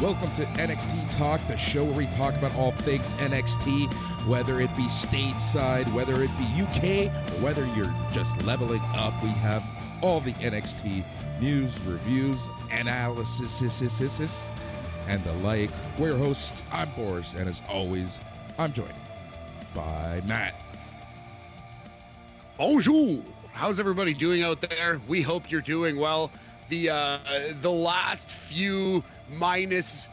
Welcome to NXT Talk, the show where we talk about all things NXT, whether it be stateside, whether it be UK, or whether you're just leveling up. We have all the NXT news, reviews, analysis, and the like. We're your hosts. I'm Boris, and as always, I'm joined by Matt. Bonjour. How's everybody doing out there? We hope you're doing well. The last few minus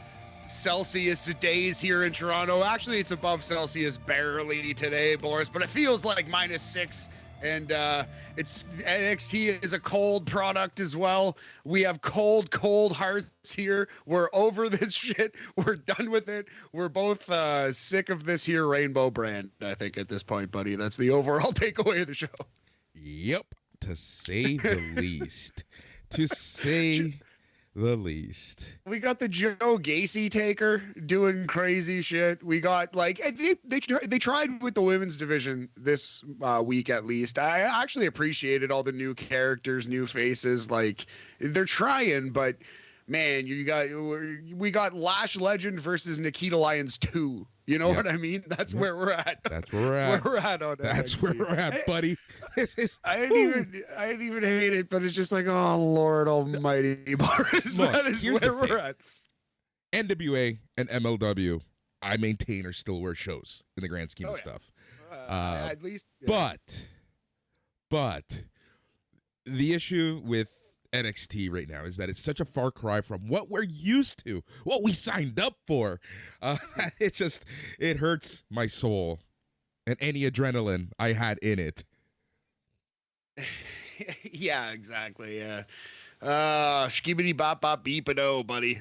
Celsius days here in Toronto. Actually, it's above Celsius barely today, Boris, but it feels like -6. And it's NXT is a cold product as well. We have cold hearts here. We're over this shit. We're done with it. We're both sick of this here rainbow brand, I think, at this point, buddy. That's the overall takeaway of the show. Yep, to say the least. To say the least. We got the Joe Gacy taker doing crazy shit. We got they tried with the women's division this week at least. I actually appreciated all the new characters, new faces. Like they're trying, but man, we got Lash Legend versus Nikita Lyons II. You know what I mean? That's where we're at. That's where we're at. That's where we're at on That's NXT. where we're at, buddy. I didn't even hate it, but it's just like, oh Lord Almighty, Boris. That is where we're at. NWA and MLW, I maintain, are still worse shows in the grand scheme of stuff. At least, but the issue with NXT right now is that it's such a far cry from what we're used to, what we signed up for. It hurts my soul and any adrenaline I had in it. Yeah, exactly. Yeah. Skibidi bop bop beepado, buddy.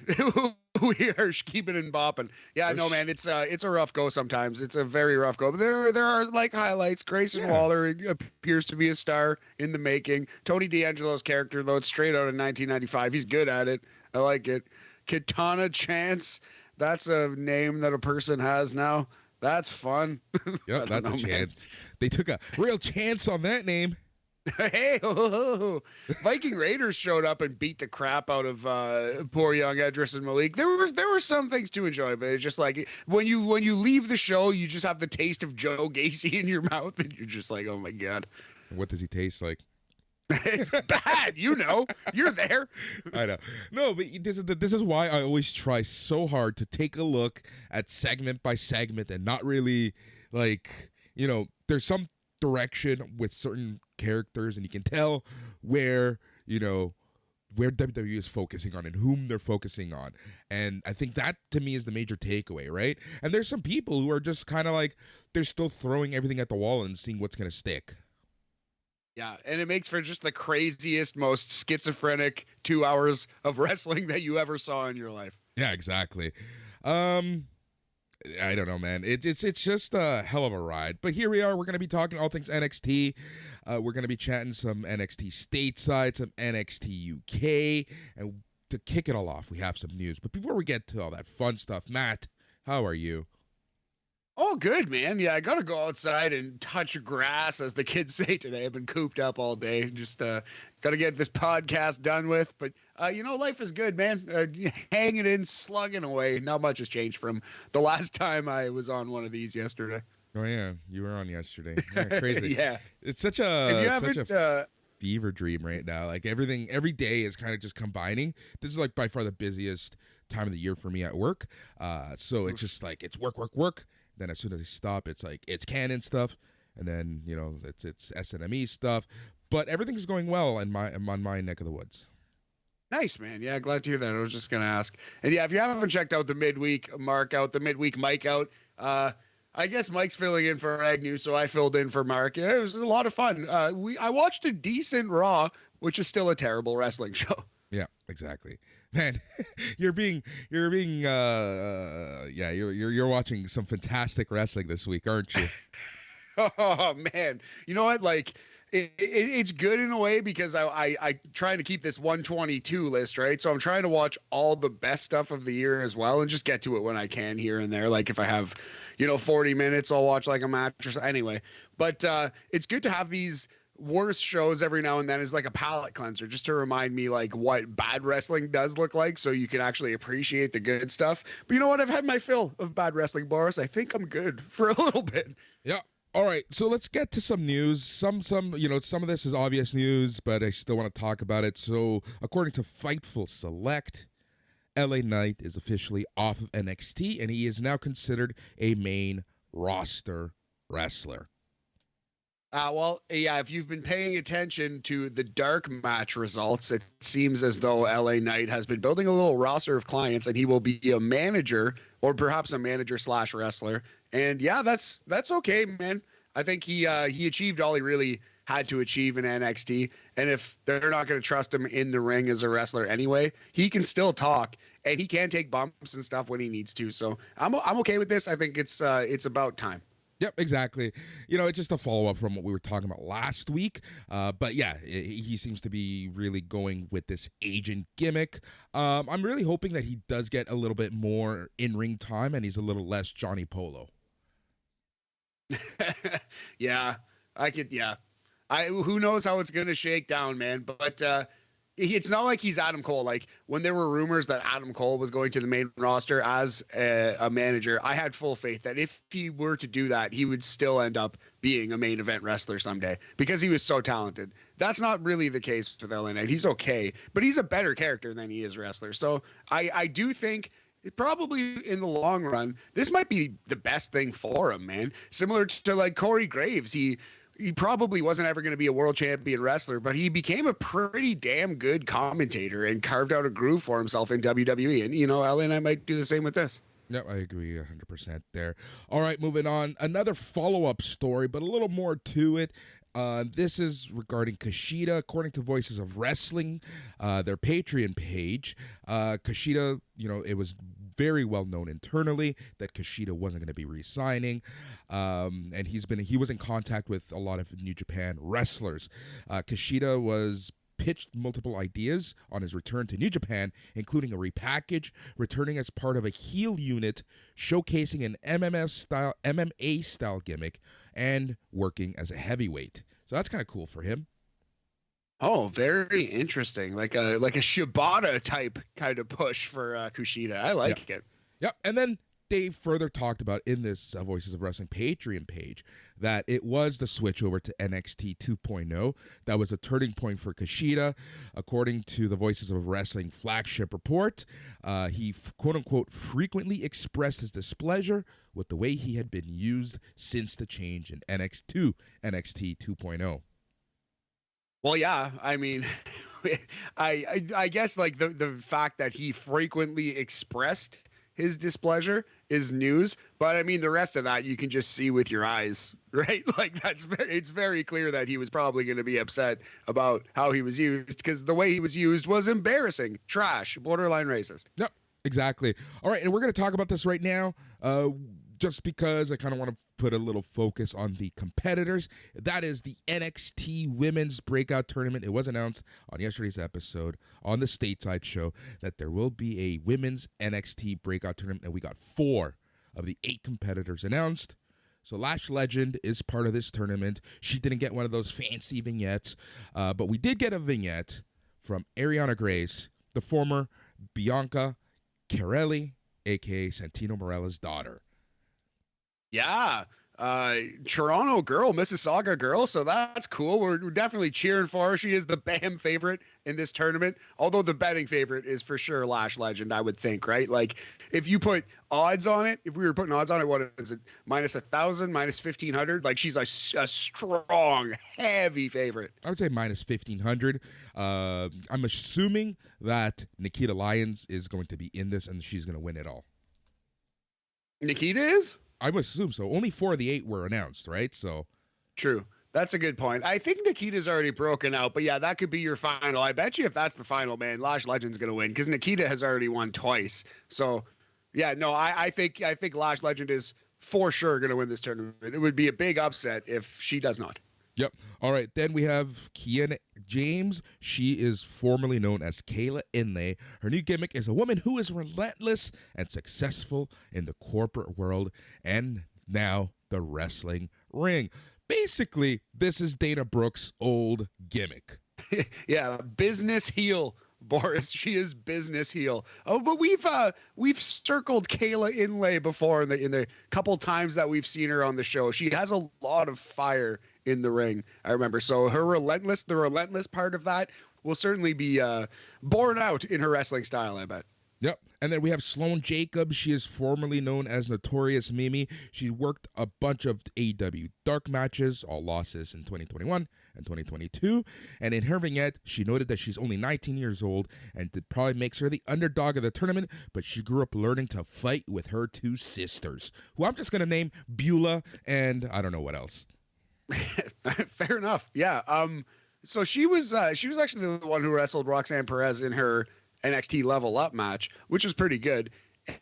We are skeeping and bopping. Yeah, no, man, it's a rough go sometimes. It's a very rough go. But there are like highlights. Grayson Waller appears to be a star in the making. Tony D'Angelo's character, though, it's straight out of 1995. He's good at it. I like it. Kitana Chance. That's a name that a person has now. That's fun. Yep, that's a chance. They took a real chance on that name. Hey, Viking Raiders showed up and beat the crap out of poor young Edris and Malik. There were some things to enjoy, but it's just like when you leave the show, you just have the taste of Joe Gacy in your mouth, and you're just like, oh my god. What does he taste like? Bad, you're there. I know. No, but this is why I always try so hard to take a look at segment by segment and not really there's some direction with certain characters, and you can tell where WWE is focusing on and whom they're focusing on. And I think that to me is the major takeaway, right? And there's some people who are just kind of like they're still throwing everything at the wall and seeing what's going to stick. Yeah, and it makes for just the craziest, most schizophrenic 2 hours of wrestling that you ever saw in your life. Yeah, exactly. I don't know, man. It's just a hell of a ride. But here we are. We're going to be talking all things NXT. We're going to be chatting some NXT stateside, some NXT UK. And to kick it all off, we have some news. But before we get to all that fun stuff, Matt, how are you? Oh, good, man. Yeah, I got to go outside and touch grass, as the kids say today. I've been cooped up all day. Just got to get this podcast done with. But, life is good, man. Hanging in, slugging away. Not much has changed from the last time I was on one of these yesterday. Oh, yeah. You were on yesterday. Yeah, crazy. Yeah. It's such a fever dream right now. Like every day is kind of just combining. This is like by far the busiest time of the year for me at work. So it's just like it's work. Then as soon as I stop, it's like it's canon stuff, and then it's SNME stuff. But everything's going well on my neck of the woods. Nice, man. Yeah, glad to hear that. I was just gonna ask. And yeah, if you haven't checked out the midweek the midweek Mike out, I guess Mike's filling in for Agnew, so I filled in for Mark. Yeah, it was a lot of fun. I watched a decent Raw, which is still a terrible wrestling show. Yeah, exactly. Man, you're watching some fantastic wrestling this week, aren't you? Oh man. You know what? Like it's good in a way because I try to keep this 122 list, right? So I'm trying to watch all the best stuff of the year as well and just get to it when I can here and there. Like if I have, 40 minutes, I'll watch like a match or anyway. But it's good to have these worse shows every now and then as like a palate cleanser, just to remind me like what bad wrestling does look like, so you can actually appreciate the good stuff. But you know what? I've had my fill of bad wrestling, Boris. I think I'm good for a little bit. Yeah. All right, so let's get to some news. Some of this is obvious news, but I still want to talk about it. So, according to Fightful Select, LA Knight is officially off of NXT, and he is now considered a main roster wrestler. Well, yeah, if you've been paying attention to the dark match results, it seems as though LA Knight has been building a little roster of clients, and he will be a manager, or perhaps a manager / wrestler. And yeah, that's okay, man. I think he achieved all he really had to achieve in NXT. And if they're not going to trust him in the ring as a wrestler anyway, he can still talk, and he can take bumps and stuff when he needs to. So I'm okay with this. I think it's about time. Yep, exactly. It's just a follow-up from what we were talking about last week. But yeah, he seems to be really going with this agent gimmick. I'm really hoping that he does get a little bit more in-ring time and he's a little less Johnny Polo. Yeah, who knows how it's going to shake down, man. But it's not like he's Adam Cole. Like when there were rumors that Adam Cole was going to the main roster as a manager, I had full faith that if he were to do that, he would still end up being a main event wrestler someday because he was so talented. That's not really the case with LA Knight. He's okay, but he's a better character than he is wrestler. So I do think probably in the long run, this might be the best thing for him, man. Similar to like Corey Graves. He probably wasn't ever going to be a world champion wrestler, but he became a pretty damn good commentator and carved out a groove for himself in WWE. And, LA Knight might do the same with this. Yep, I agree 100% there. All right, moving on. Another follow-up story, but a little more to it. This is regarding Kushida. According to Voices of Wrestling, their Patreon page, Kushida, it was very well known internally that Kushida wasn't going to be re-signing, and he was in contact with a lot of New Japan wrestlers. Kushida was pitched multiple ideas on his return to New Japan, including a repackage, returning as part of a heel unit, showcasing an MMA style gimmick, and working as a heavyweight. So that's kind of cool for him. Oh, very interesting. Like a Shibata type kind of push for Kushida. I like it. Yep. And then they further talked about in this Voices of Wrestling Patreon page that it was the switch over to NXT 2.0 that was a turning point for Kushida. According to the Voices of Wrestling flagship report, he quote-unquote frequently expressed his displeasure with the way he had been used since the change in NXT 2.0. Well, yeah, I mean, I guess like the fact that he frequently expressed his displeasure is news, but I mean the rest of that you can just see with your eyes, right? Like it's very clear that he was probably going to be upset about how he was used, because the way he was used was embarrassing, trash, borderline racist. Yep, exactly. All right, and we're going to talk about this right now. Just because I kind of want to put a little focus on the competitors. That is the NXT Women's Breakout Tournament. It was announced on yesterday's episode on the Stateside show that there will be a Women's NXT Breakout Tournament, and we got 4 of the 8 competitors announced. So Lash Legend is part of this tournament. She didn't get one of those fancy vignettes, but we did get a vignette from Ariana Grace, the former Bianca Carelli, a.k.a. Santino Marella's daughter. Yeah, Toronto girl, Mississauga girl, so that's cool. We're definitely cheering for her. She is the BAM favorite in this tournament, although the betting favorite is for sure Lash Legend, I would think, right? Like, if you put odds on it, if we were putting odds on it, what is it, -1,000, -1,500? Like, she's a strong, heavy favorite. I would say -1,500. I'm assuming that Nikita Lyons is going to be in this, and she's going to win it all. Nikita is? I would assume so. Only 4 of the 8 were announced, right? So true. That's a good point. I think Nikita's already broken out, but yeah, that could be your final. I bet you if that's the final, man, Lash Legend's gonna win because Nikita has already won twice. So yeah, no, I think Lash Legend is for sure gonna win this tournament. It would be a big upset if she does not. Yep. All right. Then we have Kiana James. She is formerly known as Kayla Inlay. Her new gimmick is a woman who is relentless and successful in the corporate world and now the wrestling ring. Basically, this is Dana Brooke's old gimmick. Yeah, business heel, Boris. She is business heel. Oh, but we've circled Kayla Inlay before in the couple times that we've seen her on the show. She has a lot of fire in the ring, I remember. So the relentless part of that will certainly be borne out in her wrestling style, I bet. Yep. And then we have Sloane Jacobs. She is formerly known as Notorious Mimi. She worked a bunch of AEW dark matches, all losses in 2021 and 2022. And in her vignette, she noted that she's only 19 years old and it probably makes her the underdog of the tournament, but she grew up learning to fight with her two sisters, who I'm just going to name Beulah and I don't know what else. Fair enough. Yeah. So she was actually the one who wrestled Roxanne Perez in her NXT Level Up match, which was pretty good.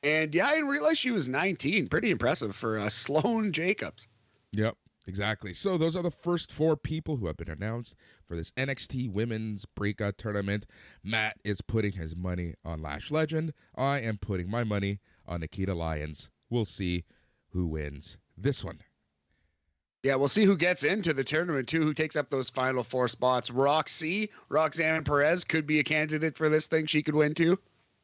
And yeah, I didn't realize she was 19. Pretty impressive for Sloane Jacobs. Yep, exactly. So those are the first 4 people who have been announced for this NXT Women's Breakout Tournament. Matt is putting his money on Lash Legend. I am putting my money on Nikita Lyons. We'll see who wins this one. Yeah, we'll see who gets into the tournament, too, who takes up those final 4 spots. Roxanne Perez could be a candidate for this thing. She could win, too.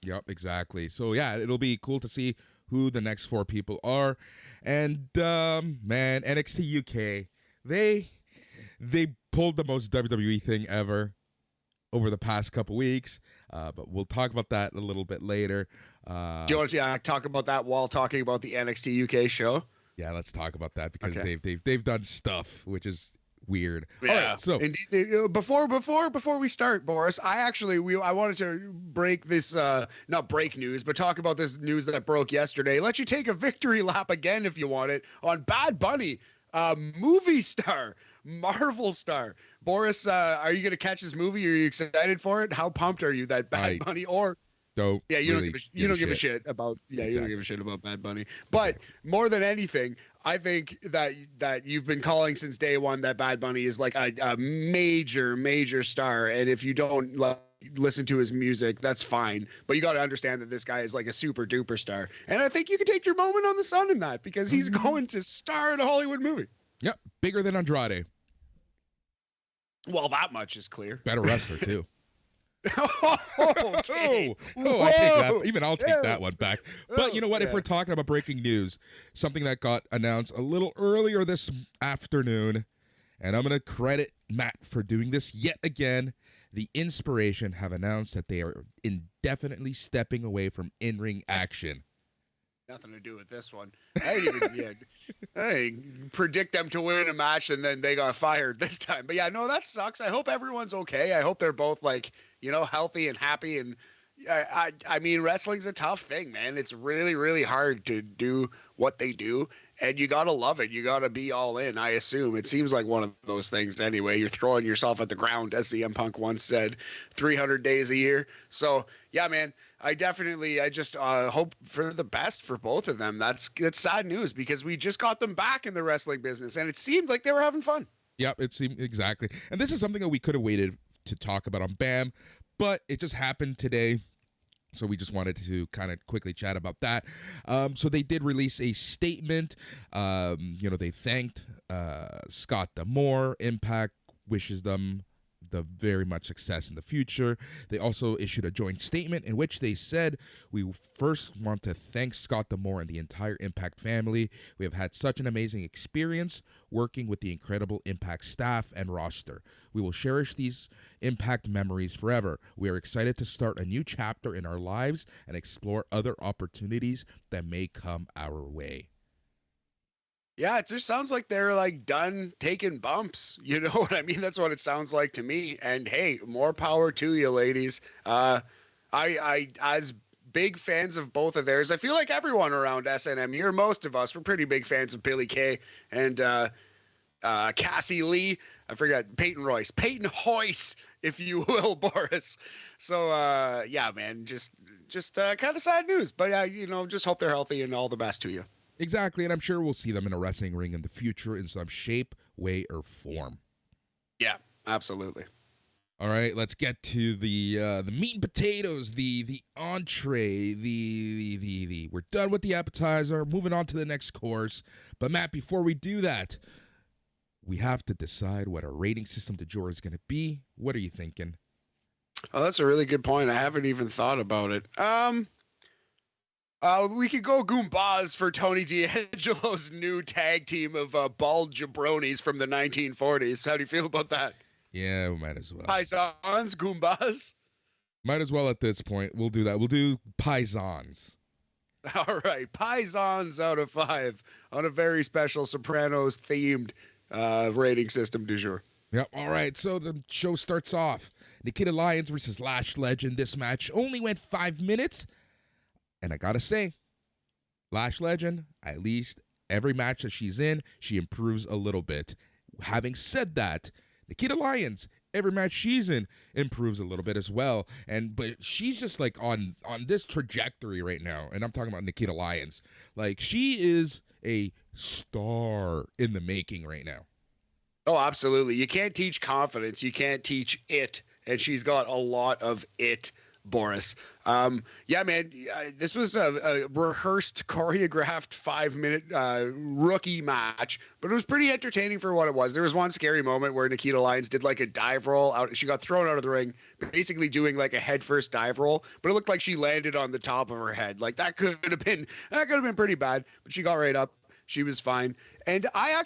Yep, exactly. So, yeah, it'll be cool to see who the next 4 people are. And, man, NXT UK, they pulled the most WWE thing ever over the past couple weeks. But we'll talk about that a little bit later. Do you want to talk about that while talking about the NXT UK show? Yeah, let's talk about that because Okay. they've done stuff which is weird. Yeah. All right, so indeed, before we start, Boris, I wanted to break this not break news, but talk about this news that broke yesterday. Let you take a victory lap again if you want it on Bad Bunny, movie star, Marvel star. Boris, are you gonna catch this movie? Are you excited for it? How pumped are you that Bad Bunny or don't yeah, you really don't give a shit about Exactly. you don't give a shit about Bad Bunny. But more than anything, I think that you've been calling since day one that Bad Bunny is like a major star, and if you don't listen to his music, that's fine. But you got to understand that this guy is like a super duper star, and I think you can take your moment on the sun in that because he's going to star in a Hollywood movie. Yep, bigger than Andrade. Well, that much is clear. Better wrestler too. Okay. I take that. Even I'll take that one back. But you know what? Yeah. If we're talking about breaking news, something that got announced a little earlier this afternoon, and I'm going to credit Matt for doing this yet again. The Inspiration have announced that they are indefinitely stepping away from in-ring action. Nothing to do with this one. I didn't even predict them to win a match and then they got fired this time. But yeah, no, that sucks. I hope everyone's okay. I hope they're both healthy and happy. And I mean, wrestling's a tough thing, man. It's really, really hard to do what they do. And you got to love it. You got to be all in, I assume. It seems like one of those things anyway. You're throwing yourself at the ground, as CM Punk once said, 300 days a year. So, yeah, man, I just hope for the best for both of them. That's sad news because we just got them back in the wrestling business, and it seemed like they were having fun. Yep, it seemed exactly. And this is something that we could have waited to talk about on BAM, but it just happened today. So we just wanted to kind of quickly chat about that. So they did release a statement. They thanked Scott D'Amore. Impact wishes them the very much success in the future. They also issued a joint statement in which they said, "We first want to thank Scott D'Amore and the entire Impact family. We have had such an amazing experience working with the incredible Impact staff and roster. We will cherish these Impact memories forever. We are excited to start a new chapter in our lives and explore other opportunities that may come our way." Yeah, it just sounds like they're like done taking bumps. You know what I mean? That's what it sounds like to me. And hey, more power to you, ladies. I as big fans of both of theirs, I feel like everyone around SNM here, most of us, we're pretty big fans of Billy Kay and Cassie Lee. I forgot Peyton Hoyce, if you will, Boris. So yeah, man, just kind of sad news. But just hope they're healthy and all the best to you. Exactly, and I'm sure we'll see them in a wrestling ring in the future in some shape, way, or form. Yeah, absolutely. All right, let's get to the meat and potatoes, the entree, the we're done with the appetizer, moving on to the next course. But Matt, before we do that, we have to decide what our rating system du jour is going to be. What are you thinking? Oh, that's a really good point. I haven't even thought about it. We could go Goombas for Tony D'Angelo's new tag team of bald jabronis from the 1940s. How do you feel about that? Yeah, we might as well. Paisans, Goombas. Might as well at this point. We'll do that. We'll do Paisans. All right, Paisans out of 5 on a very special Sopranos themed rating system du jour. Yep. All right. So the show starts off. Nikita Lyons versus Lash Legend. This match only went 5 minutes. And I got to say, Lash Legend, at least every match that she's in, she improves a little bit. Having said that, Nikita Lyons, every match she's in, improves a little bit as well. But she's just like on this trajectory right now. And I'm talking about Nikita Lyons. Like, she is a star in the making right now. Oh, absolutely. You can't teach confidence. You can't teach it. And she's got a lot of it, Boris. Yeah, man, this was a rehearsed, choreographed 5-minute rookie match, but it was pretty entertaining for what it was. There was one scary moment where Nikita Lyons did like a dive roll out. She got thrown out of the ring, basically doing like a headfirst dive roll, but it looked like she landed on the top of her head. Like that could have been pretty bad, but she got right up. She was fine. And I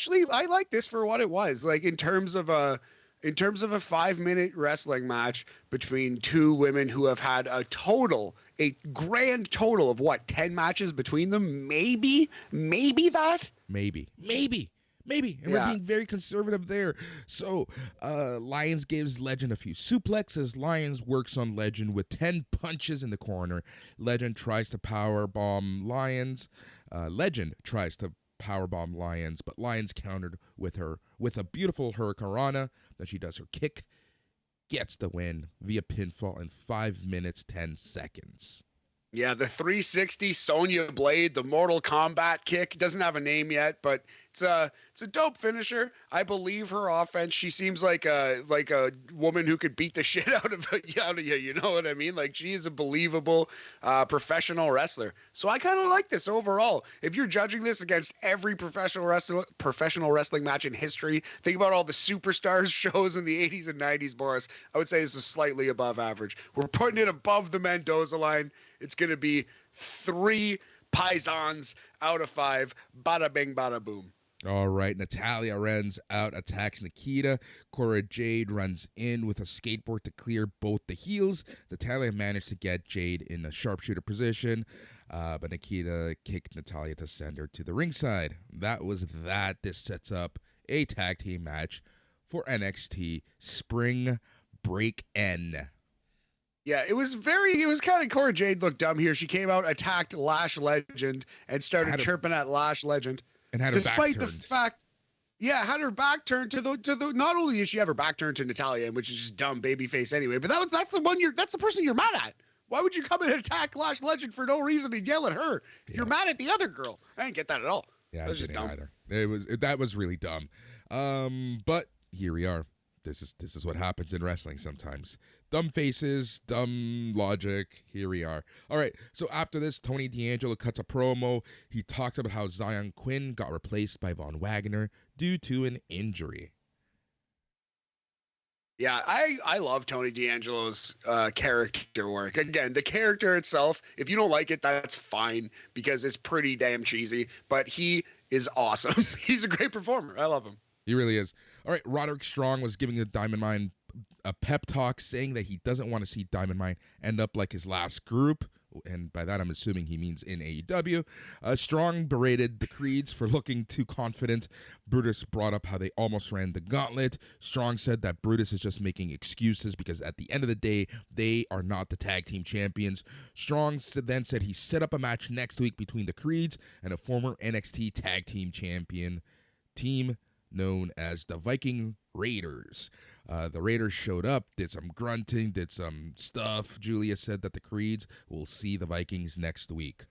like this for what it was. Like in terms of a 5-minute wrestling match between two women who have had a grand total of what, 10 matches between them? Maybe that? Maybe. And we're being very conservative there. So Lyons gives Legend a few suplexes. Lyons works on Legend with 10 punches in the corner. Legend tries to powerbomb Lyons. Legend tries to powerbomb Lyons, but Lyons countered with a beautiful hurricanrana. Then she does her kick, gets the win via pinfall in 5 minutes 10 seconds. Yeah, the 360 Sonya Blade, the Mortal Kombat kick, doesn't have a name yet, but it's a dope finisher. I believe her offense. She seems like a woman who could beat the shit out of you. You know what I mean? Like, she is a believable professional wrestler. So I kind of like this overall. If you're judging this against every professional wrestling match in history, think about all the Superstars shows in the 80s and 90s, Boris. I would say this is slightly above average. We're putting it above the Mendoza line. It's going to be 3 Paisans out of 5. Bada bing, bada boom. All right, Natalya runs out, attacks Nikita. Cora Jade runs in with a skateboard to clear both the heels. Natalya managed to get Jade in a sharpshooter position, but Nikita kicked Natalya to send her to the ringside. That was that. This sets up a tag team match for NXT Spring Break-In. Yeah, it was kind of Cora Jade looked dumb here. She came out, attacked Lash Legend, and started chirping at Lash Legend. And had despite her back the turned. fact, had her back turned to the. Not only does she have her back turned to Natalya, which is just dumb babyface anyway, but that's the person you're mad at. Why would you come and attack Lash Legend for no reason and yell at her? Yeah. You're mad at the other girl. I didn't get that at all. Yeah, that was just dumb. Either. That was really dumb. But here we are. This is what happens in wrestling sometimes. Dumb faces, dumb logic. Here we are. All right, so after this, Tony D'Angelo cuts a promo. He talks about how Zion Quinn got replaced by Von Wagner due to an injury. Yeah, I love Tony D'Angelo's character work. Again, the character itself, if you don't like it, that's fine because it's pretty damn cheesy. But he is awesome. He's a great performer. I love him. He really is. All right, Roderick Strong was giving the Diamond Mine a pep talk, saying that he doesn't want to see Diamond Mine end up like his last group. And by that, I'm assuming he means in AEW. Strong berated the Creeds for looking too confident. Brutus brought up how they almost ran the gauntlet. Strong said that Brutus is just making excuses because at the end of the day, they are not the tag team champions. Strong then said he set up a match next week between the Creeds and a former NXT tag team champion team known as the Viking Raiders. The Raiders showed up, did some grunting, did some stuff. Julia said that the Creeds will see the Vikings next week.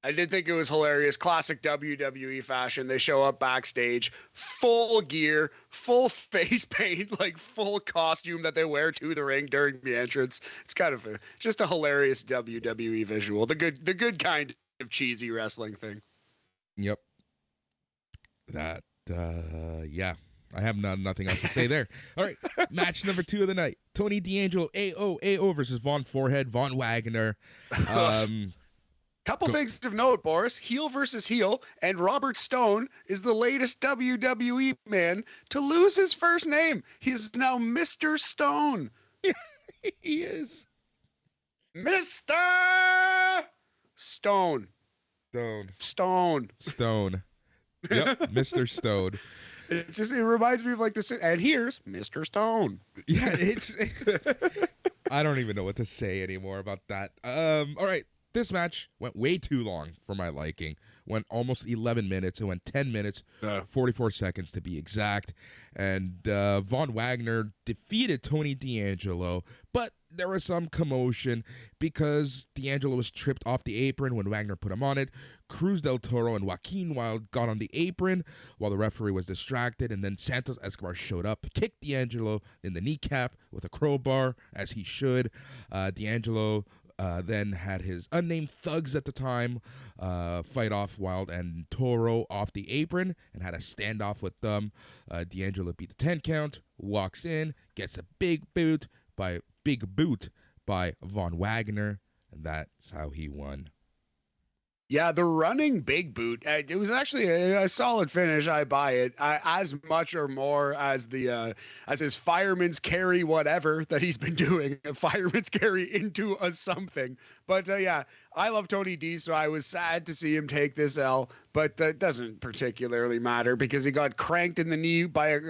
I did think it was hilarious. Classic WWE fashion. They show up backstage, full gear, full face paint, like full costume that they wear to the ring during the entrance. It's kind of just a hilarious WWE visual. The good kind of cheesy wrestling thing. Yep. That, yeah. I have nothing else to say there. All right, match number 2 of the night. Tony D'Angelo, AO versus Von Forehead, Von Wagner. Couple things of note, Boris. Heel versus heel, and Robert Stone is the latest WWE man to lose his first name. He's now Mr. Stone. He is. Mr. Stone. Stone. Yep, Mr. Stone. It reminds me of like this. And here's Mr. Stone. Yeah, I don't even know what to say anymore about that. All right. This match went way too long for my liking. Went almost 11 minutes. It went 10 minutes, 44 seconds to be exact. And Von Wagner defeated Tony D'Angelo, but there was some commotion because D'Angelo was tripped off the apron when Wagner put him on it. Cruz del Toro and Joaquin Wilde got on the apron while the referee was distracted, and then Santos Escobar showed up, kicked D'Angelo in the kneecap with a crowbar, as he should. D'Angelo then had his unnamed thugs at the time fight off Wilde and Toro off the apron and had a standoff with them. D'Angelo beat the 10 count, walks in, gets a big boot by Von Wagner, and that's how he won. Yeah, the running big boot. It was actually a solid finish. I buy it. As much or more as as his fireman's carry, whatever that he's been doing, a fireman's carry into a something. But yeah, I love Tony D, so I was sad to see him take this L. But that doesn't particularly matter because he got cranked in the knee by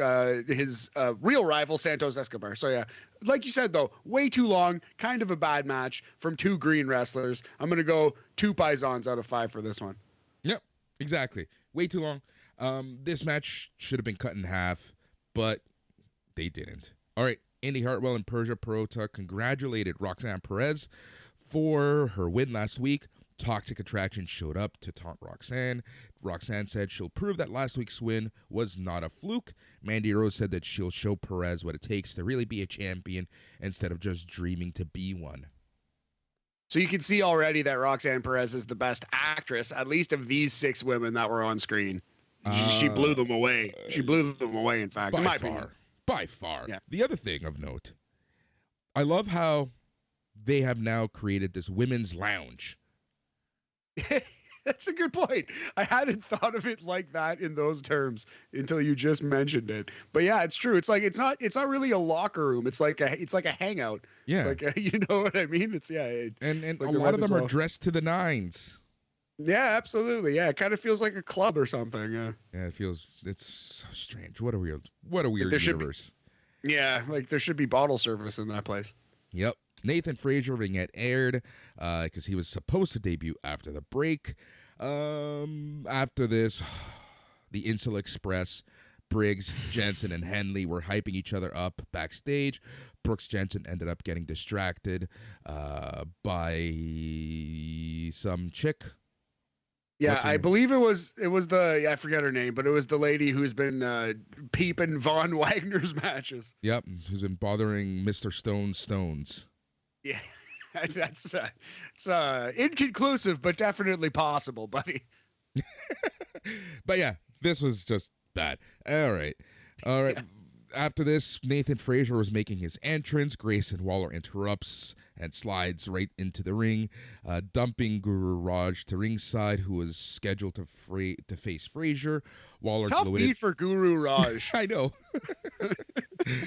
his real rival Santos Escobar. So yeah, like you said though, way too long. Kind of a bad match from two green wrestlers. I'm gonna go 2 Paisans out of 5 for this one. Yep, exactly. Way too long. This match should have been cut in half, but they didn't. All right, Indy Hartwell and Persia Perota congratulated Roxanne Perez for her win last week. Toxic Attraction showed up to taunt Roxanne. Roxanne said she'll prove that last week's win was not a fluke. Mandy Rose said that she'll show Perez what it takes to really be a champion instead of just dreaming to be one. So you can see already that Roxanne Perez is the best actress, at least of these 6 women that were on screen. She blew them away. She blew them away, in fact. By far. Yeah. The other thing of note, I love how they have now created this women's lounge. That's a good point. I hadn't thought of it like that in those terms until you just mentioned it. But yeah, it's true. It's like it's not really a locker room. It's like a hangout. Yeah. It's like you know what I mean? It's and like a lot of them are dressed to the nines. Yeah, absolutely. Yeah, it kind of feels like a club or something. Yeah. Yeah, it's so strange. What a weird universe. Yeah, like there should be bottle service in that place. Yep. Nathan Frazier vignette aired because he was supposed to debut after the break. After this, the Insula Express, Briggs, Jensen, and Henley were hyping each other up backstage. Brooks Jensen ended up getting distracted by some chick. Yeah, I believe it was I forget her name, but it was the lady who's been peeping Von Wagner's matches. Yep, who's been bothering Mr. Stones. Yeah, that's it's inconclusive, but definitely possible, buddy. But yeah, this was just bad. All right. Yeah. After this, Nathan Frazier was making his entrance. Grayson Waller interrupts and slides right into the ring, dumping Guru Raj to ringside, who was scheduled to face Frazier. Waller tough gloated. Beat for Guru Raj. I know.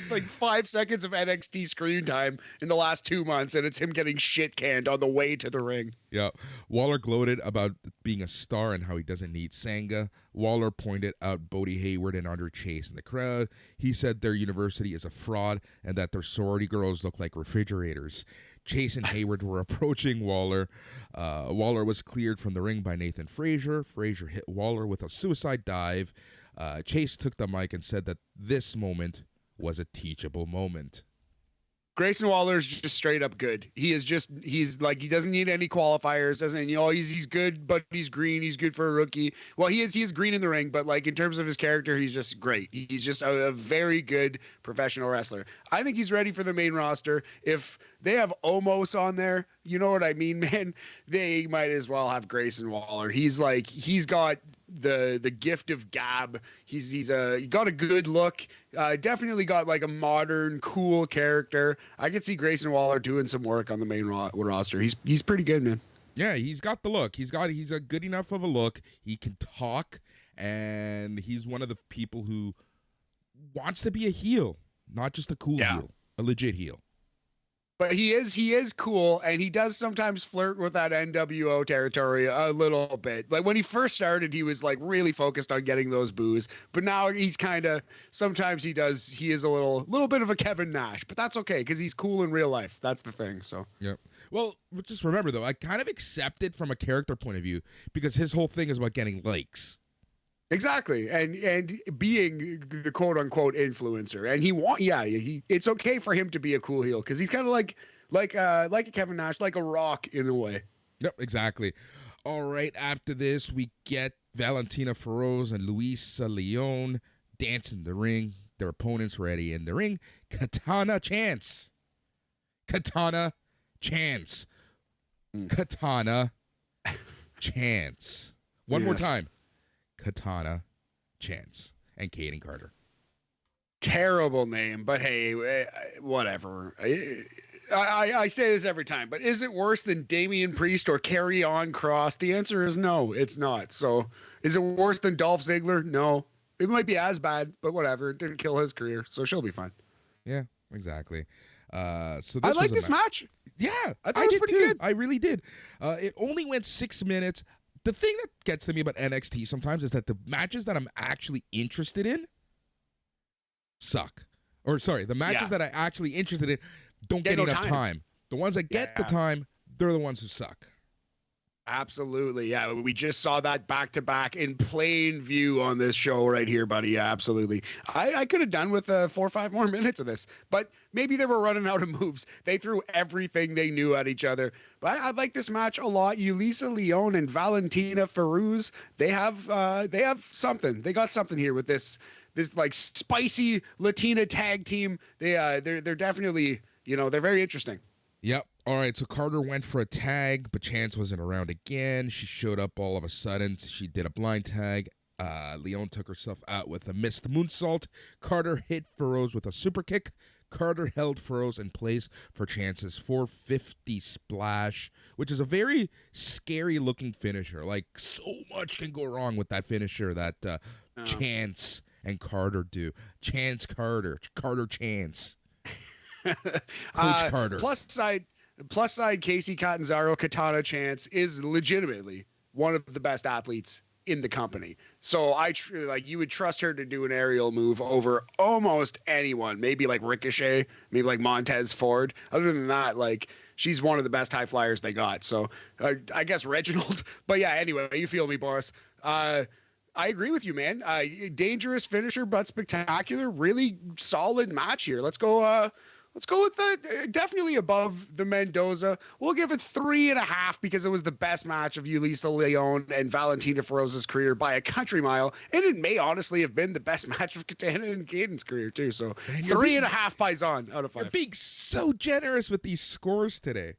Like 5 seconds of NXT screen time in the last 2 months, and it's him getting shit canned on the way to the ring. Yeah. Waller gloated about being a star and how he doesn't need Sangha. Waller pointed out Bodie Hayward and Andre Chase in the crowd. He said their university is a fraud and that their sorority girls look like refrigerators. Chase and Hayward were approaching Waller. Waller was cleared from the ring by Nathan Frazier. Frazier hit Waller with a suicide dive. Chase took the mic and said that this moment was a teachable moment. Grayson Waller's just straight up good. He's like, he doesn't need any qualifiers. He's good, but he's green. He's good for a rookie. Well, he is green in the ring, but like in terms of his character, he's just great. He's just a very good professional wrestler. I think he's ready for the main roster. If they have Omos on there. You know what I mean, man? They might as well have Grayson Waller. He's got the gift of gab. He got a good look. Definitely got like a modern, cool character. I could see Grayson Waller doing some work on the main roster. He's pretty good, man. Yeah, he's got the look. He's a good enough of a look. He can talk, and he's one of the people who wants to be a heel, not just a cool heel, a legit heel. But he is cool, and he does sometimes flirt with that NWO territory a little bit. Like when he first started, he was like really focused on getting those boos, but now he's kind of sometimes he is a little bit of a Kevin Nash, but that's okay because he's cool in real life. That's the thing. So yep. Well, just remember though, I kind of accept it from a character point of view because his whole thing is about getting likes. Exactly, and being the quote unquote influencer, and it's okay for him to be a cool heel because he's kind of like a Kevin Nash, like a Rock in a way. Yep, exactly. All right, after this we get Valentina Feroz and Luisa Leon dance in the ring. Their opponents ready in the ring. Katana Chance. Katana Chance. One more time. Katana Chance and Kaden Carter. Terrible name, but hey, whatever. I say this every time, but is it worse than Damian Priest or Carry On Cross? The answer is no, it's not. So is it worse than Dolph Ziggler? No. It might be as bad, but whatever. It didn't kill his career, so she'll be fine. Yeah, exactly. So I like this match. Yeah, I thought it was pretty good. I really did. It only went 6 minutes. The thing that gets to me about NXT sometimes is that the matches that I'm actually interested in suck. Or sorry, the matches that I'm actually interested in don't get enough time. The ones that get the time, they're the ones who suck. Absolutely. Yeah, we just saw that back to back in plain view on this show right here, buddy. Yeah, absolutely. I could have done with 4 or 5 more minutes of this, but maybe they were running out of moves. They threw everything they knew at each other. But I like this match a lot. Yulisa Leon and Valentina Feroz, they have something. They got something here with this like spicy Latina tag team. They're definitely, they're very interesting. Yep. All right, so Carter went for a tag, but Chance wasn't around again. She showed up all of a sudden. She did a blind tag. Leon took herself out with a missed moonsault. Carter hit Feroz with a super kick. Carter held Feroz in place for Chance's 450 splash, which is a very scary-looking finisher. Like, so much can go wrong with that finisher that Chance and Carter do. Chance Carter. Carter Chance. Coach Carter. Plus side, Casey Catanzaro, Katana Chance is legitimately one of the best athletes in the company. So you would trust her to do an aerial move over almost anyone. Maybe like Ricochet, maybe like Montez Ford. Other than that, like she's one of the best high flyers they got. So I guess Reginald. But yeah, anyway, you feel me, Boris. I agree with you, man. Dangerous finisher, but spectacular. Really solid match here. Let's go with definitely above the Mendoza. We'll give it 3.5 because it was the best match of Yulisa Leon and Valentina Feroz's career by a country mile. And it may honestly have been the best match of Katana and Caden's career too. So 3.5 Paisan out of 5. You're being so generous with these scores today.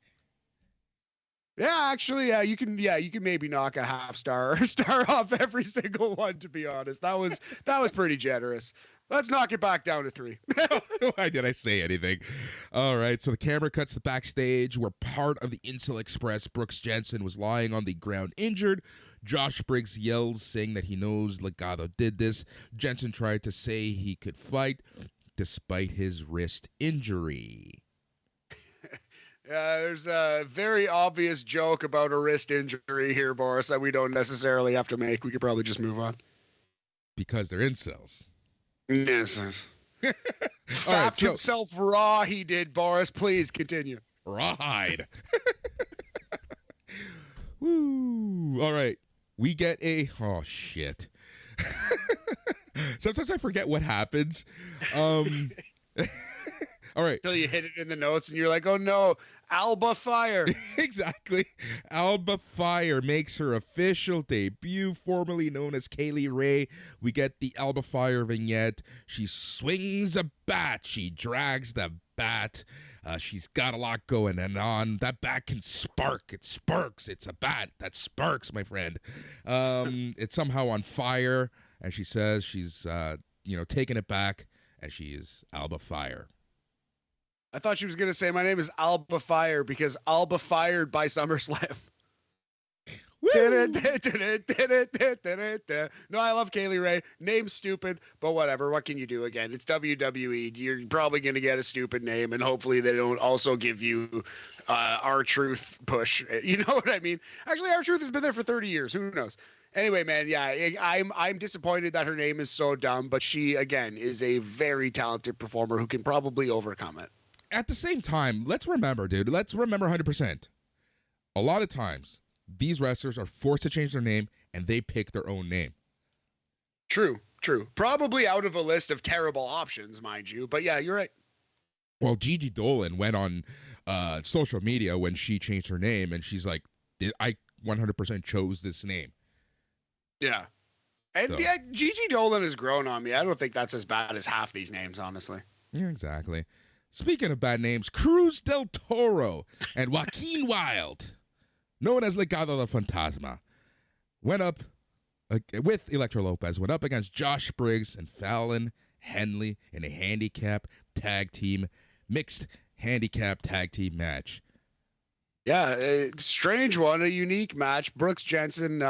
Yeah, actually, you can maybe knock a half star or star off every single one, to be honest. That was pretty generous. Let's knock it back down to 3. Why did I say anything? All right, so the camera cuts to backstage where part of the Incel Express, Brooks Jensen, was lying on the ground injured. Josh Briggs yells, saying that he knows Legado did this. Jensen tried to say he could fight despite his wrist injury. There's a very obvious joke about a wrist injury here, Boris, that we don't necessarily have to make. We could probably just move on. Because they're incels. Yes. Fapped himself raw, he did, Boris. Please continue. Rawhide. Woo. All right. We get oh, shit. Sometimes I forget what happens. All right. Until you hit it in the notes and you're like, oh no, Alba Fire. Exactly. Alba Fire makes her official debut, formerly known as Kaylee Ray. We get the Alba Fire vignette. She swings a bat. She drags the bat. She's got a lot going on. That bat can spark. It sparks. It's a bat that sparks, my friend. It's somehow on fire, and she says she's taking it back, and she is Alba Fire. I thought she was going to say, my name is Alba Fire because Alba fired by SummerSlam. No, I love Kaylee Ray. Name's stupid, but whatever. What can you do? Again, it's WWE. You're probably going to get a stupid name, and hopefully they don't also give you R-Truth push. You know what I mean? Actually, R-Truth has been there for 30 years. Who knows? Anyway, man, yeah, I'm disappointed that her name is so dumb, but she, again, is a very talented performer who can probably overcome it. At the same time, let's remember, dude. Let's remember 100%. A lot of times, these wrestlers are forced to change their name, and they pick their own name. True. Probably out of a list of terrible options, mind you. But yeah, you're right. Well, Gigi Dolan went on social media when she changed her name, and she's like, I 100% chose this name. Yeah. And so. Yeah, Gigi Dolan has grown on me. I don't think that's as bad as half these names, honestly. Yeah, exactly. Speaking of bad names, Cruz del Toro and Joaquin Wilde, known as Legado del Fantasma, went up with Elektra Lopez, went up against Josh Briggs and Fallon Henley in a handicap tag team, mixed handicap tag team match. Yeah, strange one, a unique match. Brooks Jensen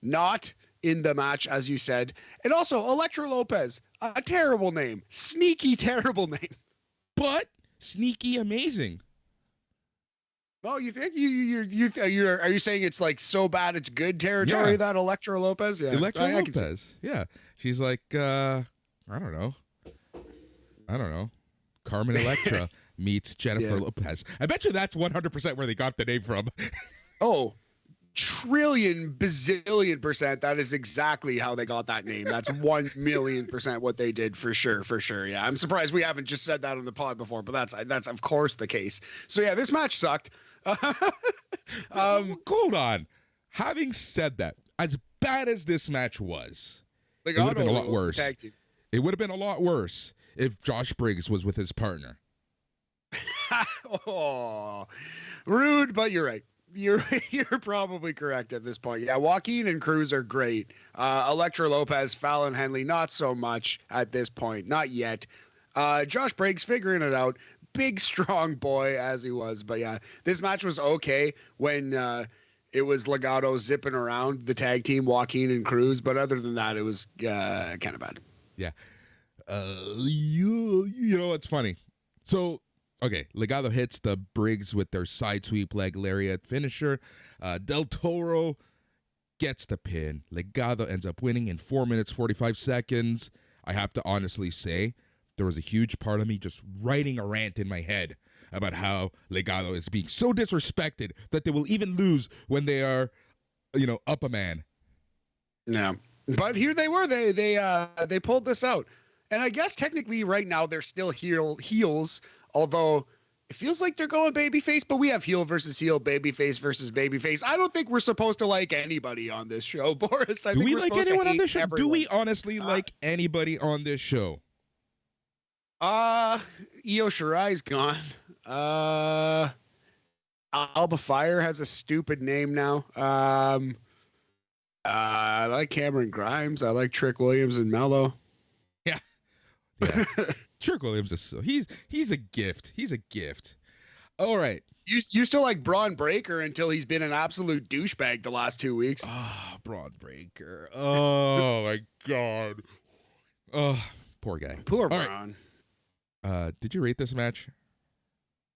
not in the match, as you said. And also, Elektra Lopez, a terrible name. Sneaky, terrible name. But sneaky amazing. Oh, you think are you saying it's like so bad it's good territory that Elektra Lopez? Yeah, Elektra Lopez. Yeah, she's like I don't know. Carmen Electra meets Jennifer Lopez. I bet you that's 100% where they got the name from. Oh, trillion bazillion percent. That is exactly how they got that name. That's 1,000,000% what they did for sure. Yeah, I'm surprised we haven't just said that on the pod before, but that's of course the case. So yeah, this match sucked. Hold on. Having said that, as bad as this match was, it would have been a lot worse. It would have been a lot worse if Josh Briggs was with his partner. Oh, rude, but you're right. You're probably correct at this point. Yeah, Joaquin and Cruz are great. Elektra Lopez, Fallon Henley, not so much at this point. Not yet. Josh Briggs figuring it out. Big, strong boy as he was. But yeah, this match was okay when it was Legado zipping around the tag team, Joaquin and Cruz. But other than that, it was kind of bad. Yeah. You know what's funny? So, okay, Legado hits the Briggs with their side sweep leg lariat finisher. Del Toro gets the pin. Legado ends up winning in 4 minutes, 45 seconds. I have to honestly say, there was a huge part of me just writing a rant in my head about how Legado is being so disrespected that they will even lose when they are, up a man. Yeah, but here they were. They pulled this out, and I guess technically right now they're still heels, although it feels like they're going babyface. But we have heel versus heel, babyface versus babyface. I don't think we're supposed to like anybody on this show, Boris. Do we like anyone on this show? Do we honestly like anybody on this show? Io Shirai's gone. Alba Fire has a stupid name now. I like Cameron Grimes. I like Trick Williams and Mello. Yeah. Trick Williams is he's a gift. He's a gift. All right. You still like Braun Breaker until he's been an absolute douchebag the last 2 weeks. Braun Breaker. Oh my God. Oh, poor guy. Poor Braun. Right. Did you rate this match?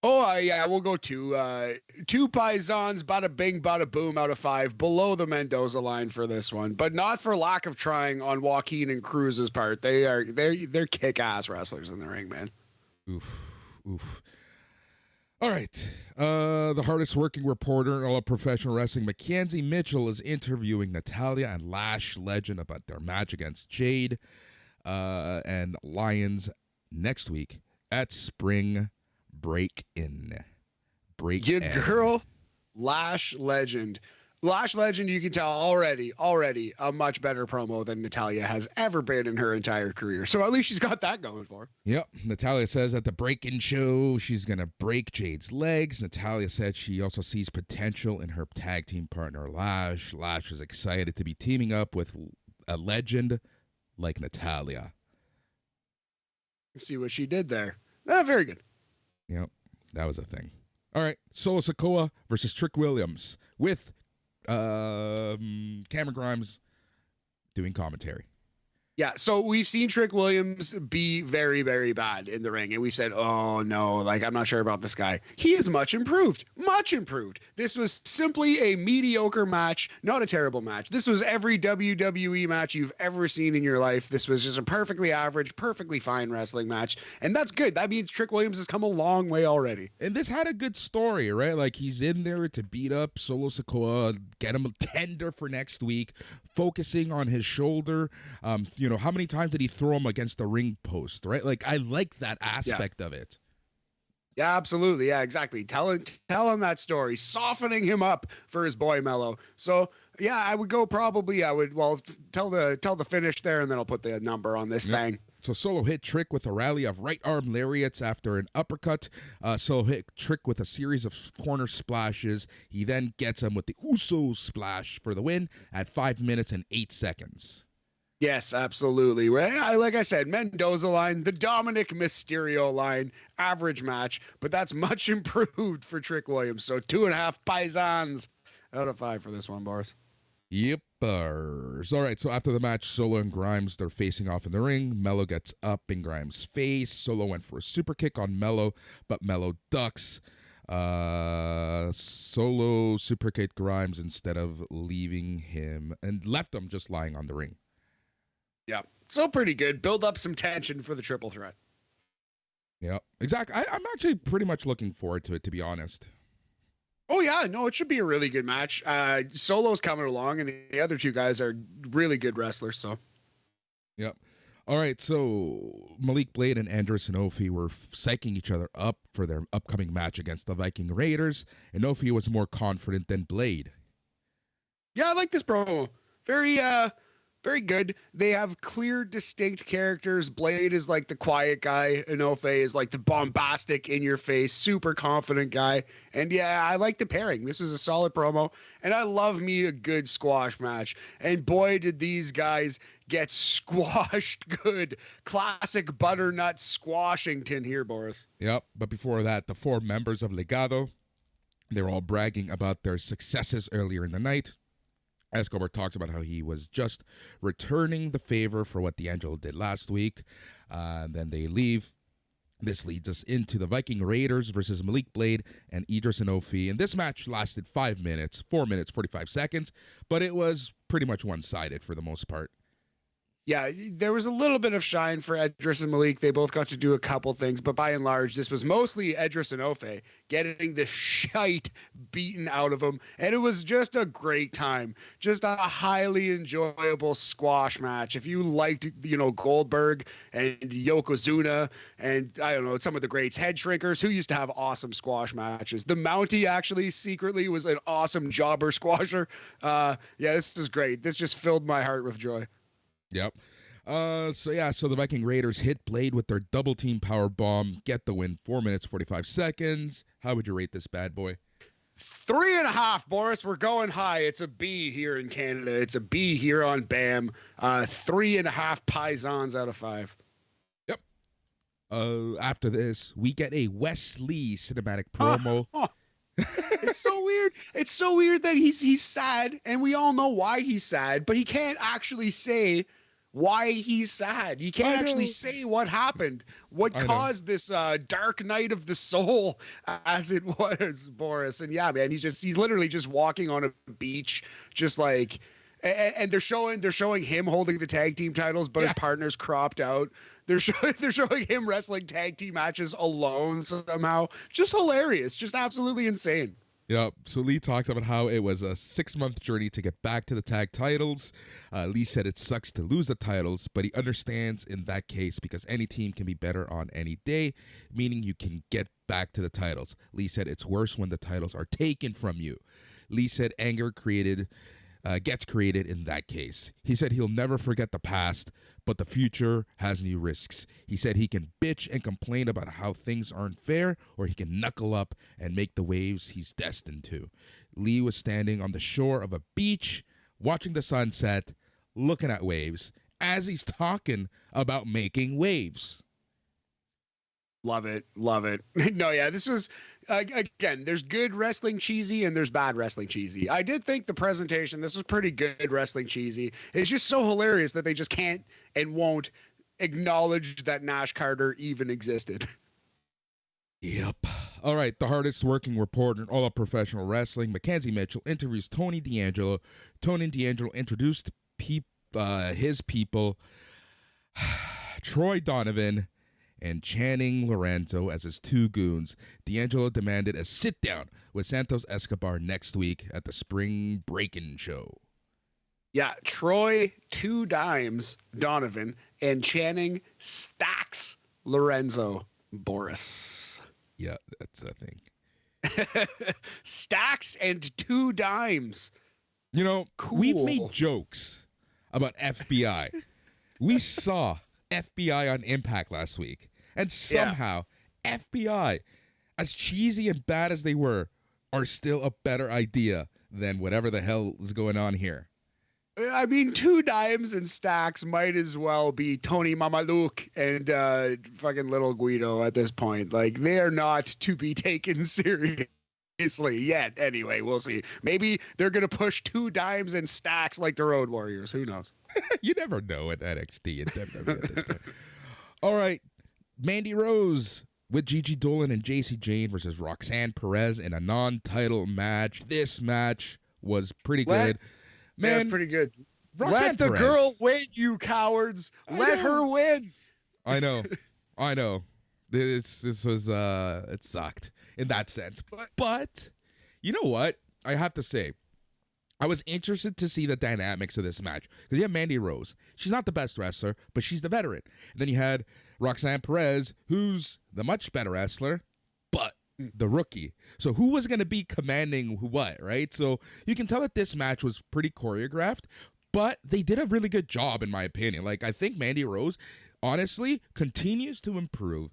Oh, yeah, we'll go two Paisans, bada bing, bada boom out of 5, below the Mendoza line for this one, but not for lack of trying on Joaquin and Cruz's part. They're kick-ass wrestlers in the ring, man. Oof. All right. The hardest working reporter in all of professional wrestling, Mackenzie Mitchell, is interviewing Natalya and Lash Legend about their match against Jade and Lyons next week at Spring Break-In. Girl, Lash Legend. Lash Legend, you can tell already a much better promo than Natalya has ever been in her entire career. So at least she's got that going for her. Yep. Natalya says at the break-in show she's going to break Jade's legs. Natalya said she also sees potential in her tag team partner Lash. Lash is excited to be teaming up with a legend like Natalya. See what she did there. Very good. Yep. That was a thing. All right. Solo Sikoa versus Trick Williams with Cameron Grimes doing commentary. Yeah, so we've seen Trick Williams be very, very bad in the ring, and we said, oh, no, like, I'm not sure about this guy. He is much improved. This was simply a mediocre match, not a terrible match. This was every WWE match you've ever seen in your life. This was just a perfectly average, perfectly fine wrestling match, and that's good. That means Trick Williams has come a long way already. And this had a good story, right? Like, he's in there to beat up Solo Sikoa, get him a tender for next week, focusing on his shoulder. How many times did he throw him against the ring post, right? Like, I like that aspect of it. Yeah, absolutely. Yeah, exactly. Telling that story, softening him up for his boy Mello. So yeah, I would tell the finish there, and then I'll put the number on this thing. So Solo hit Trick with a rally of right arm lariats after an uppercut. Solo hit Trick with a series of corner splashes. He then gets him with the Uso splash for the win at 5 minutes and 8 seconds. Yes, absolutely. Like I said, Mendoza line, the Dominic Mysterio line, average match, but that's much improved for Trick Williams. So 2.5 paisans out of 5 for this one, Boris. Yippers. All right, so after the match, Solo and Grimes, they're facing off in the ring. Mello gets up in Grimes' face. Solo went for a super kick on Mello, but Mello ducks. Solo super kicked Grimes instead of leaving him, and left him just lying on the ring. Yeah, so pretty good. Build up some tension for the triple threat. Yeah, exactly. I'm actually pretty much looking forward to it, to be honest. Oh, yeah, no, it should be a really good match. Solo's coming along, and the other two guys are really good wrestlers, so. Yep. All right, so Malik Blade and Edris Enofe were psyching each other up for their upcoming match against the Viking Raiders. Enofe was more confident than Blade. Yeah, I like this promo. Very good. They have clear, distinct characters. Blade is like the quiet guy. Enofe is like the bombastic, in-your-face, super confident guy. And yeah, I like the pairing. This is a solid promo. And I love me a good squash match. And boy, did these guys get squashed good. Classic butternut squashington here, Boris. Yep, but before that, the 4 members of Legado, they were all bragging about their successes earlier in the night. Escobar talks about how he was just returning the favor for what D'Angelo did last week. Then they leave. This leads us into the Viking Raiders versus Malik Blade and Edris Enofe. And this match lasted 4 minutes, 45 seconds, but it was pretty much one-sided for the most part. Yeah, there was a little bit of shine for Edris and Malik. They both got to do a couple things, but by and large, this was mostly Edris and Enofe getting the shite beaten out of them. And it was just a great time. Just a highly enjoyable squash match. If you liked, Goldberg and Yokozuna and, I don't know, some of the greats, Head Shrinkers, who used to have awesome squash matches. The Mountie actually secretly was an awesome jobber squasher. Yeah, this is great. This just filled my heart with joy. Yep. So the Viking Raiders hit Blade with their double team power bomb, get the win, 4 minutes, 45 seconds. How would you rate this bad boy? 3.5, Boris. We're going high. It's a B here in Canada. It's a B here on BAM. 3.5 paisans out of 5. Yep. After this, we get a Wes Lee cinematic promo. It's so weird. It's so weird that he's sad, and we all know why he's sad, but he can't actually say why he's sad. He can't actually say what happened, what caused this dark night of the soul, as it was, Boris. And yeah, man, he's literally just walking on a beach, just like, and they're showing him holding the tag team titles, but his partner's cropped out. They're showing him wrestling tag team matches alone somehow. Just hilarious. Just absolutely insane. Yep. So Lee talks about how it was a 6-month journey to get back to the tag titles. Lee said it sucks to lose the titles, but he understands in that case because any team can be better on any day, meaning you can get back to the titles. Lee said it's worse when the titles are taken from you. Lee said anger gets created in that case. He said he'll never forget the past, but the future has new risks. He said he can bitch and complain about how things aren't fair, or he can knuckle up and make the waves he's destined to. Lee was standing on the shore of a beach, watching the sunset, looking at waves, as he's talking about making waves. Love it. Love it. No, yeah, this was, again, there's good wrestling cheesy and there's bad wrestling cheesy. I did think the presentation, this was pretty good wrestling cheesy. It's just so hilarious that they just can't and won't acknowledge that Nash Carter even existed. Yep. All right, the hardest working reporter in all of professional wrestling, Mackenzie Mitchell, interviews Tony D'Angelo. Tony D'Angelo introduced his people, Troy Donovan and Channing Lorenzo as his two goons. D'Angelo demanded a sit-down with Santos Escobar next week at the Spring Breakin' Show. Yeah, Troy, 2 Dimes, Donovan, and Channing stacks Lorenzo Boris. Yeah, that's a thing. Stacks and 2 Dimes. You know, cool. We've made jokes about FBI. We saw FBI on Impact last week. And somehow, FBI, as cheesy and bad as they were, are still a better idea than whatever the hell is going on here. I mean, 2 Dimes and Stacks might as well be Tony Mamaluke and fucking Little Guido at this point. Like, they are not to be taken seriously yet. Anyway, we'll see. Maybe they're going to push 2 Dimes and Stacks like the Road Warriors. Who knows? You never know at NXT and WWE at this point. All right. Mandy Rose with Gigi Dolan and JC Jane versus Roxanne Perez in a non-title match. This match was pretty good. Man, yeah, it's pretty good. Roxanne Let the Perez. girl win, you cowards. Let her win. I know. This was it sucked in that sense. But you know what? I have to say, I was interested to see the dynamics of this match because you have Mandy Rose. She's not the best wrestler, but she's the veteran. And then you had Roxanne Perez, who's the much better wrestler, but the rookie. So who was going to be commanding what, right? So you can tell that this match was pretty choreographed, but they did a really good job, in my opinion. Like, I think Mandy Rose, honestly, continues to improve.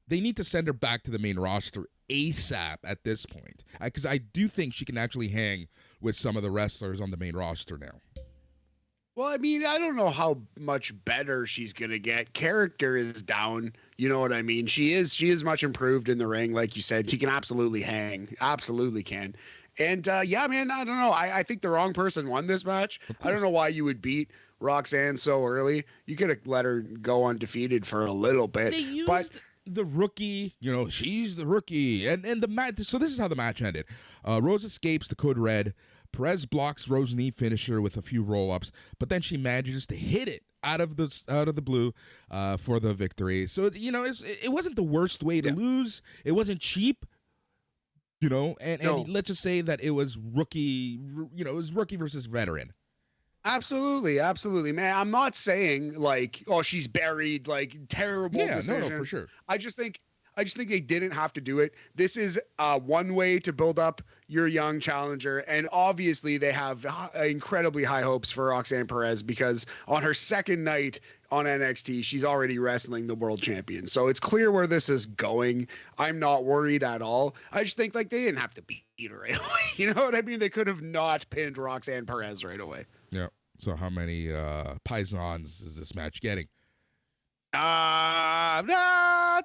They need to send her back to the main roster ASAP at this point, because I do think she can actually hang with some of the wrestlers on the main roster now. Well, I mean, I don't know how much better she's going to get. Character is down. You know what I mean? She is much improved in the ring. Like you said, she can absolutely hang. Absolutely can. And yeah, man, I don't know. I think the wrong person won this match. I don't know why you would beat Roxanne so early. You could have let her go undefeated for a little bit. They used the rookie, she's the rookie. And the match, so this is how the match ended. Rose escapes the code red. Perez blocks Rose's knee finisher with a few roll-ups, but then she manages to hit it out of the blue for the victory. So it wasn't the worst way to lose. It wasn't cheap, and let's just say that it was rookie. It was rookie versus veteran. Absolutely, man. I'm not saying like, oh, she's buried, like terrible decision. No, for sure. I just think they didn't have to do it. This is one way to build up your young challenger. And obviously they have incredibly high hopes for Roxanne Perez because on her second night on NXT, she's already wrestling the world champion. So it's clear where this is going. I'm not worried at all. I just think like they didn't have to beat her right away. You know what I mean? They could have not pinned Roxanne Perez right away. Yeah. So how many Pisons is this match getting? It's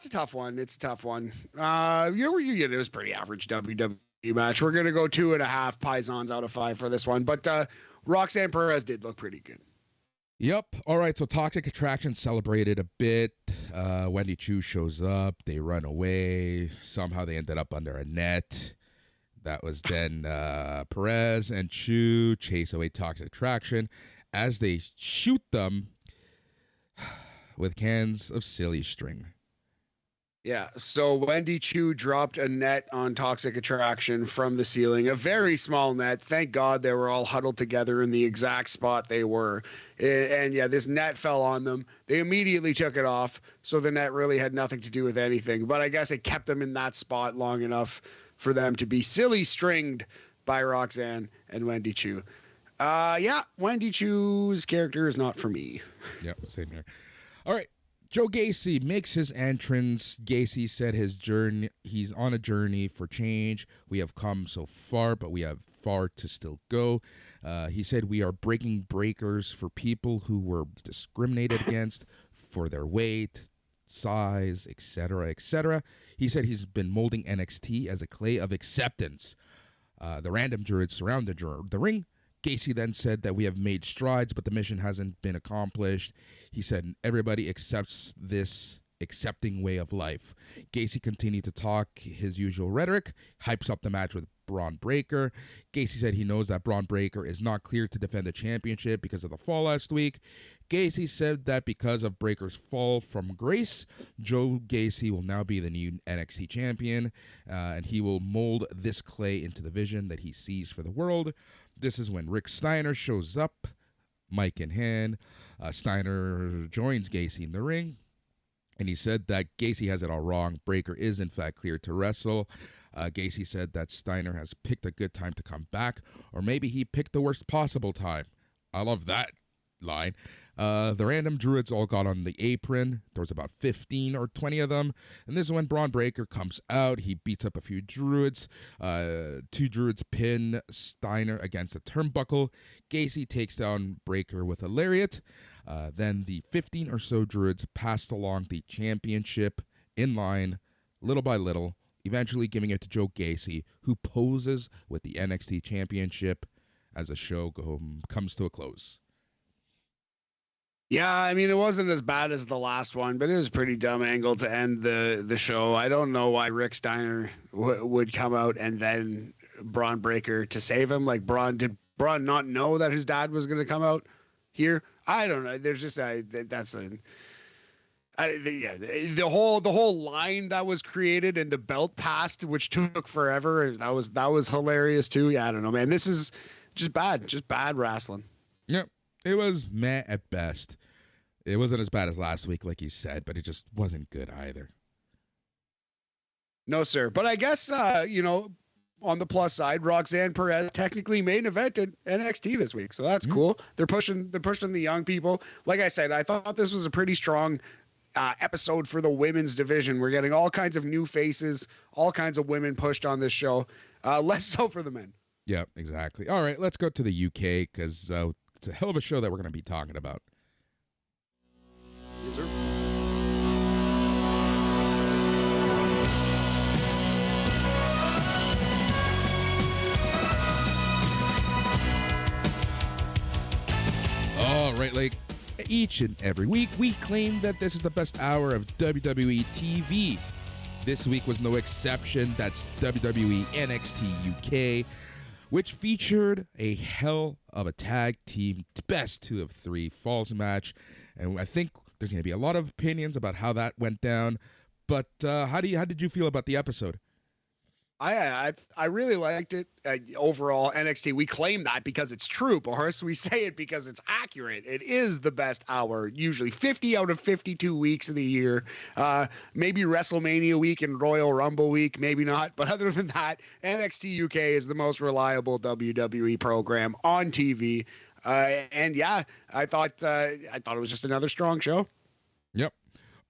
a tough one. It was pretty average WWE match. We're gonna go 2.5 Pisons out of 5 for this one, but Roxanne Perez did look pretty good. Yep. All right. So Toxic Attraction celebrated a bit. Wendy Chu shows up. They run away. Somehow they ended up under a net. That was then Perez and Chu chase away Toxic Attraction as they shoot them with cans of silly string. Yeah, so Wendy Chu dropped a net on Toxic Attraction from the ceiling, a very small net. Thank God they were all huddled together in the exact spot they were. And yeah, this net fell on them. They immediately took it off, so the net really had nothing to do with anything. But I guess it kept them in that spot long enough for them to be silly stringed by Roxanne and Wendy Chu. Yeah, Wendy Chu's character is not for me. Yep, same here. All right. Joe Gacy makes his entrance. Gacy said he's on a journey for change. We have come so far, but we have far to still go. He said we are breaking breakers for people who were discriminated against for their weight, size, etc., etc. He said he's been molding NXT as a clay of acceptance. The random druids surround the ring. Gacy then said that we have made strides, but the mission hasn't been accomplished. He said everybody accepts this accepting way of life. Gacy continued to talk his usual rhetoric, hypes up the match with Braun Breaker. Gacy said he knows that Braun Breaker is not cleared to defend the championship because of the fall last week. Gacy said that because of Breaker's fall from grace, Joe Gacy will now be the new NXT champion, and he will mold this clay into the vision that he sees for the world. This is when Rick Steiner shows up, mic in hand. Steiner joins Gacy in the ring, and he said that Gacy has it all wrong. Breaker is, in fact, cleared to wrestle. Gacy said that Steiner has picked a good time to come back, or maybe he picked the worst possible time. I love that line. The random druids all got on the apron. There was about 15 or 20 of them. And this is when Braun Breaker comes out. He beats up a few druids. 2 druids pin Steiner against a turnbuckle. Gacy takes down Breaker with a lariat. Then the 15 or so druids passed along the championship in line, little by little, eventually giving it to Joe Gacy, who poses with the NXT championship as the show comes to a close. Yeah, I mean, it wasn't as bad as the last one, but it was a pretty dumb angle to end the show. I don't know why Rick Steiner would come out and then Braun Breaker to save him. Like, did Braun not know that his dad was going to come out here? I don't know. There's just the whole line that was created and the belt passed, which took forever. That was hilarious too. Yeah, I don't know, man. This is just bad wrestling. Yep. It was meh at best. It wasn't as bad as last week, like you said, but it just wasn't good either. No, sir. But I guess, on the plus side, Roxanne Perez technically main evented NXT this week. So that's cool. They're pushing the young people. Like I said, I thought this was a pretty strong episode for the women's division. We're getting all kinds of new faces, all kinds of women pushed on this show. Less so for the men. Yeah, exactly. All right, let's go to the UK because it's a hell of a show that we're going to be talking about. Yes, sir. All right, like each and every week, we claim that this is the best hour of WWE TV. This week was no exception. That's WWE NXT UK, which featured a hell of a tag team best 2 of 3 falls match. And I think there's going to be a lot of opinions about how that went down. But how did you feel about the episode? I really liked it. Overall, NXT, we claim that because it's true, Boris. We say it because it's accurate. It is the best hour, usually 50 out of 52 weeks of the year. Maybe WrestleMania week and Royal Rumble week, maybe not. But other than that, NXT UK is the most reliable WWE program on TV. And yeah, I thought it was just another strong show. Yep.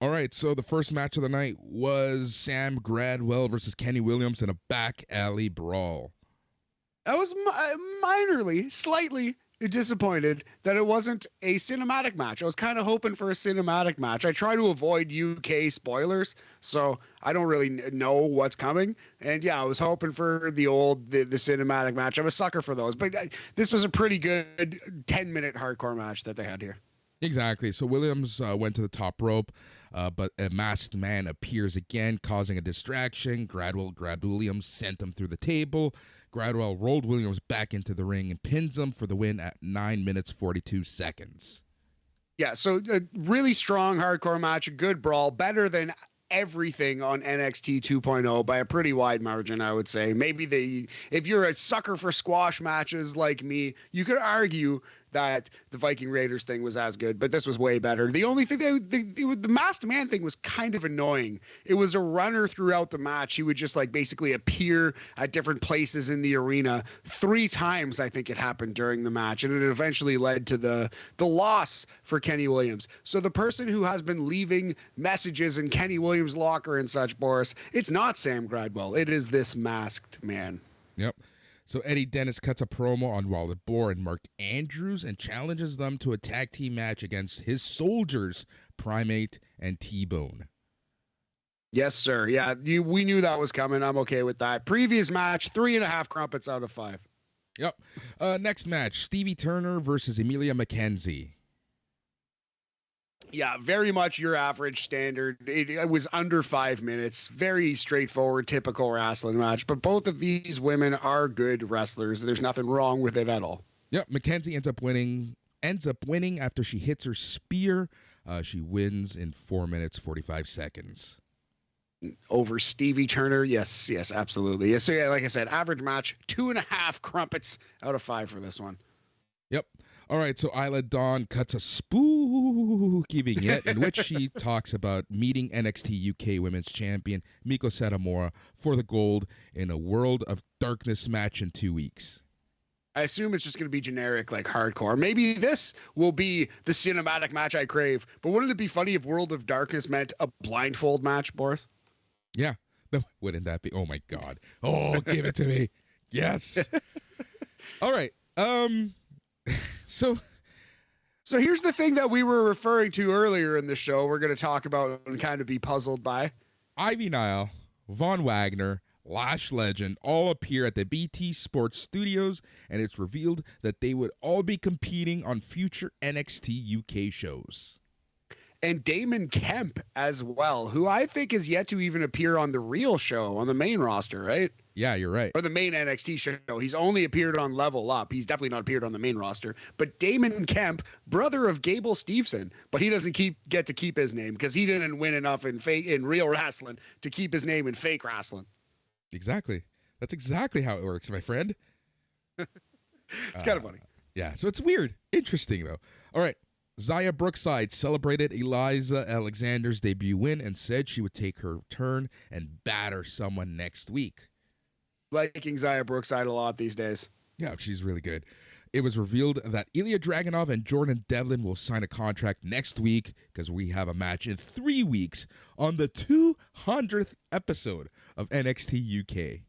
All right, so the first match of the night was Sam Gradwell versus Kenny Williams in a back alley brawl. I was slightly disappointed that it wasn't a cinematic match. I was kind of hoping for a cinematic match. I try to avoid UK spoilers, so I don't really know what's coming. And yeah, I was hoping for the cinematic match. I'm a sucker for those, but this was a pretty good 10-minute hardcore match that they had here. Exactly. So Williams went to the top rope, but a masked man appears again, causing a distraction. Gradwell grabbed Williams, sent him through the table. Gradwell rolled Williams back into the ring and pins him for the win at 9 minutes, 42 seconds. Yeah, so a really strong hardcore match, a good brawl, better than everything on NXT 2.0 by a pretty wide margin, I would say. Maybe if you're a sucker for squash matches like me, you could argue that the Viking Raiders thing was as good, but this was way better. The only thing the masked man thing was kind of annoying. It was a runner throughout the match. He would just like basically appear at different places in the arena 3 times. I think it happened during the match, and it eventually led to the loss for Kenny Williams. So the person who has been leaving messages in Kenny Williams' locker and such, Boris, it's not Sam Gradwell. It is this masked man. Yep. So Eddie Dennis cuts a promo on Wallet Bohr and Mark Andrews and challenges them to a tag team match against his soldiers, Primate and T-Bone. Yes, sir. Yeah, we knew that was coming. I'm okay with that. Previous match, 3.5 crumpets out of 5. Yep. Next match, Stevie Turner versus Emilia McKenzie. Yeah, very much your average standard. It was under 5 minutes. Very straightforward, typical wrestling match. But both of these women are good wrestlers. There's nothing wrong with it at all. Yep, McKenzie ends up winning after she hits her spear. She wins in 4 minutes, 45 seconds. Over Stevie Turner, yes, absolutely. Yes, so yeah, like I said, average match, 2.5 crumpets out of 5 for this one. Yep. All right, so Isla Dawn cuts a spooky vignette in which she talks about meeting NXT UK Women's Champion Miko Satomura for the gold in a World of Darkness match in 2 weeks. I assume it's just going to be generic, like hardcore. Maybe this will be the cinematic match I crave. But wouldn't it be funny if World of Darkness meant a blindfold match, Boris? Yeah. Wouldn't that be? Oh, my God. Oh, give it to me. Yes. All right. So here's the thing that we were referring to earlier in the show. We're going to talk about and kind of be puzzled by. Ivy Nile, Von Wagner, Lash Legend all appear at the BT Sports Studios, and it's revealed that they would all be competing on future NXT UK shows. And Damon Kemp as well, who I think is yet to even appear on the real show, on the main roster, right? Yeah, you're right. Or the main NXT show. He's only appeared on Level Up. He's definitely not appeared on the main roster. But Damon Kemp, brother of Gable Steveson, but he doesn't get to keep his name because he didn't win enough in real wrestling to keep his name in fake wrestling. Exactly. That's exactly how it works, my friend. It's kind of funny. Yeah, so it's weird. Interesting, though. All right. Zaya Brookside celebrated Eliza Alexander's debut win and said she would take her turn and batter someone next week. Liking Zaya Brookside a lot these days. Yeah, she's really good. It was revealed that Ilya Dragunov and Jordan Devlin will sign a contract next week because we have a match in 3 weeks on the 200th episode of NXT UK.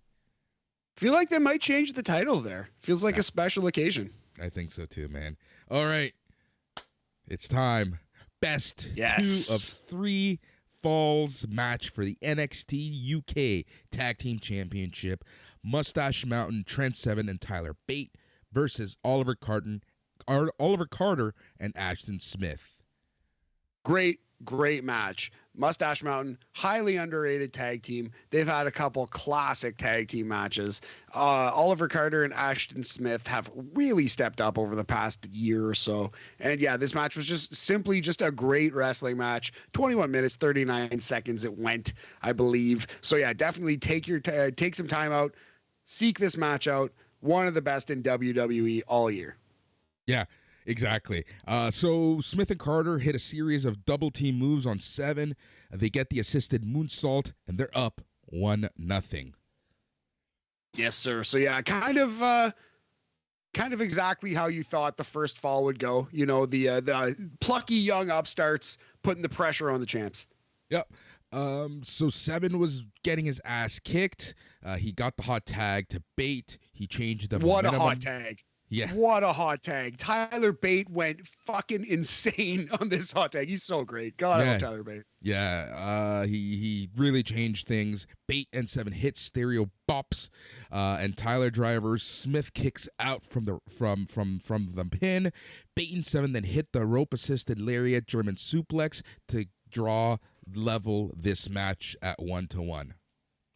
Feel like they might change the title there. Feels like a special occasion. I think so too, man. All right. It's time. Best 2 of 3 falls match for the NXT UK Tag Team Championship. Mustache Mountain, Trent Seven, and Tyler Bate versus Oliver Carter and Ashton Smith. Great match. Mustache Mountain, highly underrated tag team. They've had a couple classic tag team matches. Oliver Carter and Ashton Smith have really stepped up over the past year or so. And yeah, this match was just simply a great wrestling match. 21 minutes, 39 seconds it went, I believe. So yeah, definitely take some time out, seek this match out. One of the best in WWE all year. Yeah. Exactly. So Smith and Carter hit a series of double team moves on Seven. They get the assisted moonsault, and they're up 1-0. Yes, sir. So yeah, kind of exactly how you thought the first fall would go. You know, the plucky young upstarts putting the pressure on the champs. Yep. So Seven was getting his ass kicked. He got the hot tag to Bate. He changed the momentum. What a hot tag. Yeah. What a hot tag. Tyler Bate went fucking insane on this hot tag. He's so great. God, I love Tyler Bate. Yeah. He really changed things. Bate and Seven hit stereo bops. And Tyler Driver Smith kicks out from the pin. Bate and Seven then hit the rope assisted lariat German suplex to level this match at 1-1.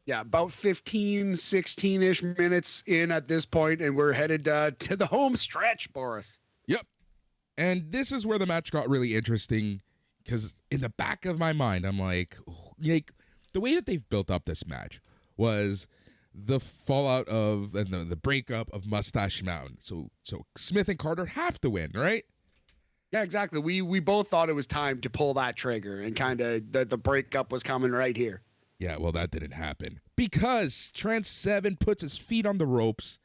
Yeah, about 15, 16-ish minutes in at this point, and we're headed to the home stretch, Boris. Yep. And this is where the match got really interesting, because in the back of my mind, I'm like, the way that they've built up this match was the fallout of and the breakup of Mustache Mountain. So Smith and Carter have to win, right? Yeah, exactly. We both thought it was time to pull that trigger and kind of the breakup was coming right here. Yeah, well, that didn't happen because Trent Seven puts his feet on the ropes,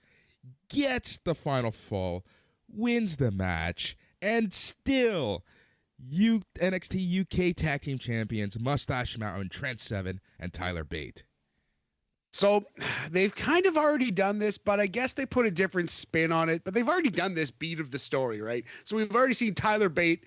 gets the final fall, wins the match, and still NXT UK Tag Team Champions Mustache Mountain, Trent Seven, and Tyler Bate. So they've kind of already done this, but I guess they put a different spin on it. But they've already done this beat of the story, right? So we've already seen Tyler Bate,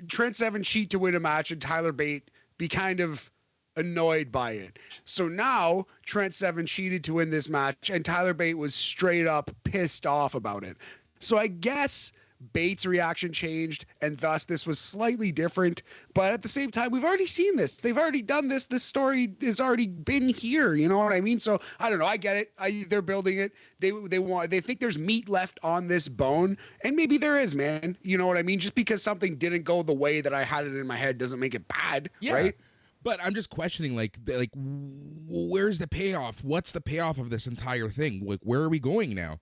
Trent Seven cheat to win a match, and Tyler Bate be kind of annoyed by it. So now Trent Seven cheated to win this match, and Tyler Bate was straight up pissed off about it. So I guess Bates' reaction changed, and thus this was slightly different. But at the same time, we've already seen this. They've already done this. This story has already been here. You know what I mean? So I don't know. I get it. They're building it. They think there's meat left on this bone, and maybe there is, man. You know what I mean? Just because something didn't go the way that I had it in my head doesn't make it bad, right? But I'm just questioning, like, where's the payoff? What's the payoff of this entire thing? Like, where are we going now?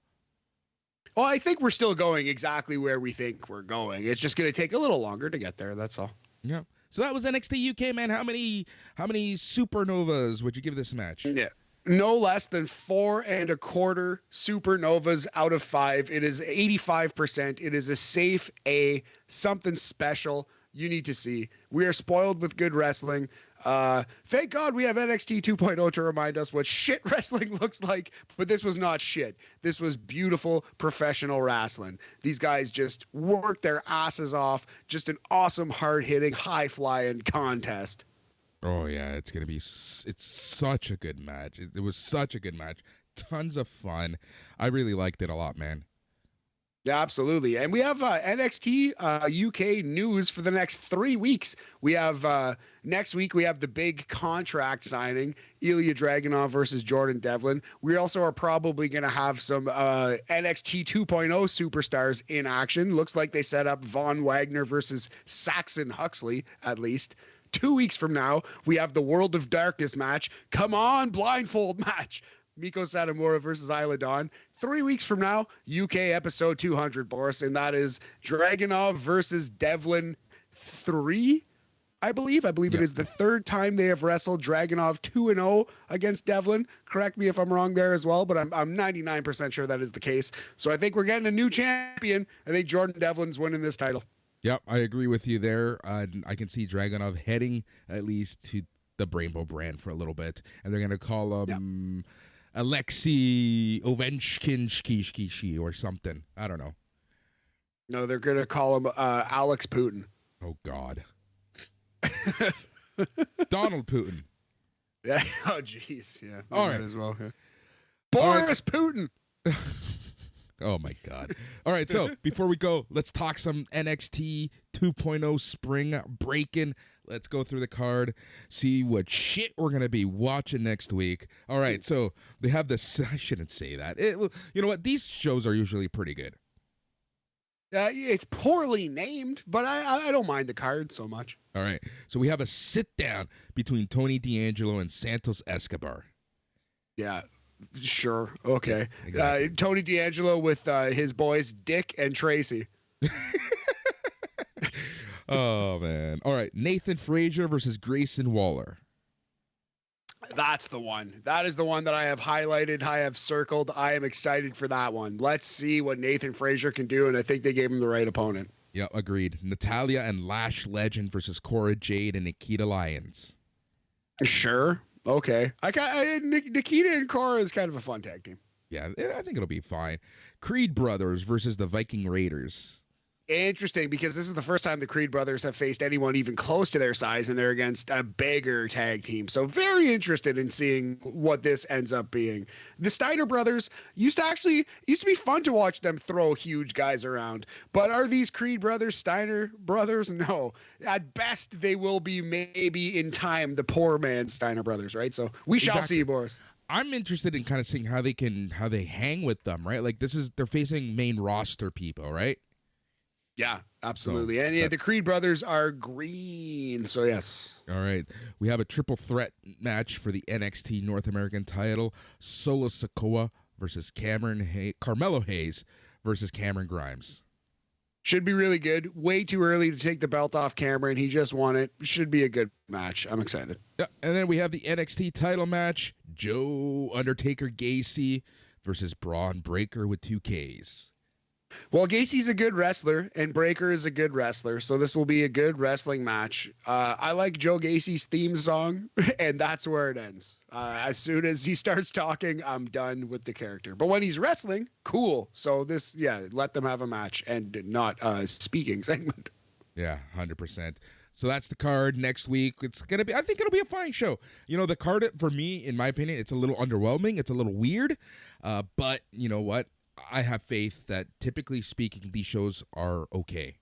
Well, I think we're still going exactly where we think we're going. It's just going to take a little longer to get there. That's all. Yeah. So that was NXT UK, man. How many supernovas would you give this match? Yeah. No less than 4.25 supernovas out of 5. It is 85%. It is a safe A, something special you need to see. We are spoiled with good wrestling. Thank God we have NXT 2.0 to remind us what shit wrestling looks like, but this was not shit. This was beautiful professional wrestling. These guys just worked their asses off. Just an awesome, hard-hitting, high-flying contest. Oh, yeah, it's such a good match. It was such a good match. Tons of fun. I really liked it a lot, man. Yeah, absolutely. And we have NXT UK news for the next 3 weeks. We have next week, we have the big contract signing, Ilya Dragunov versus Jordan Devlin. We also are probably going to have some NXT 2.0 superstars in action. Looks like they set up Von Wagner versus Saxon Huxley, at least. 2 weeks from now, we have the World of Darkness match. Come on, blindfold match. Miko Satomura versus Isla Dawn. 3 weeks from now, UK episode 200, Boris, and that is Dragunov versus Devlin 3, I believe. Yep. It is the third time they have wrestled. Dragunov 2-0 against Devlin. Correct me if I'm wrong there as well, but I'm 99% sure that is the case. So I think we're getting a new champion. I think Jordan Devlin's winning this title. Yep, I agree with you there. I can see Dragunov heading at least to the Rainbow brand for a little bit, and they're going to call him... Yep. Alexei Ovechkin or something. I don't know. No, they're going to call him Alex Putin. Oh, God. Donald Putin. Yeah. Oh, jeez. Yeah. All right. As well. Yeah. Boris Putin. Oh, my God. All right. So before we go, let's talk some NXT 2.0 spring break-in. Let's go through the card, see what shit we're going to be watching next week. All right, so they have this... I shouldn't say that. You know what? These shows are usually pretty good. It's poorly named, but I don't mind the card so much. All right, so we have a sit-down between Tony D'Angelo and Santos Escobar. Yeah, sure. Okay. Yeah, exactly. Tony D'Angelo with his boys, Dick and Tracy. Oh, man. All right. Nathan Frazier versus Grayson Waller. That's the one. That is the one that I have highlighted. I have circled. I am excited for that one. Let's see what Nathan Frazier can do, and I think they gave him the right opponent. Yeah, agreed. Natalia and Lash Legend versus Cora Jade and Nikita Lyons. Sure. Okay. Nikita and Cora is kind of a fun tag team. Yeah, I think it'll be fine. Creed Brothers versus the Viking Raiders. Interesting, because this is the first time the Creed brothers have faced anyone even close to their size, and they're against a bigger tag team. So very interested in seeing what this ends up being. The Steiner brothers used to be fun to watch them throw huge guys around. But are these Creed brothers Steiner brothers? No. At best, they will be maybe in time the poor man's Steiner brothers, right? So we shall see, Boris. I'm interested in kind of seeing how they hang with them, right? Like they're facing main roster people, right? Yeah, absolutely. So And yeah, the Creed brothers are green. So, yes. All right. We have a triple threat match for the NXT North American title. Solo Sikoa versus Carmelo Hayes versus Cameron Grimes. Should be really good. Way too early to take the belt off Cameron. He just won it. Should be a good match. I'm excited. Yeah, and then we have the NXT title match. Joe Undertaker Gacy versus Braun Breaker with 2 Ks. Well, Gacy's a good wrestler, and Breaker is a good wrestler, so this will be a good wrestling match. I like Joe Gacy's theme song, and that's where it ends. As soon as he starts talking, I'm done with the character. But when he's wrestling, cool. So this, yeah, let them have a match and not a speaking segment. Yeah, 100%. So that's the card next week. It's going to be, I think it'll be a fine show. You know, the card, for me, in my opinion, it's a little underwhelming. It's a little weird. But you know what? I have faith that, typically speaking, these shows are okay.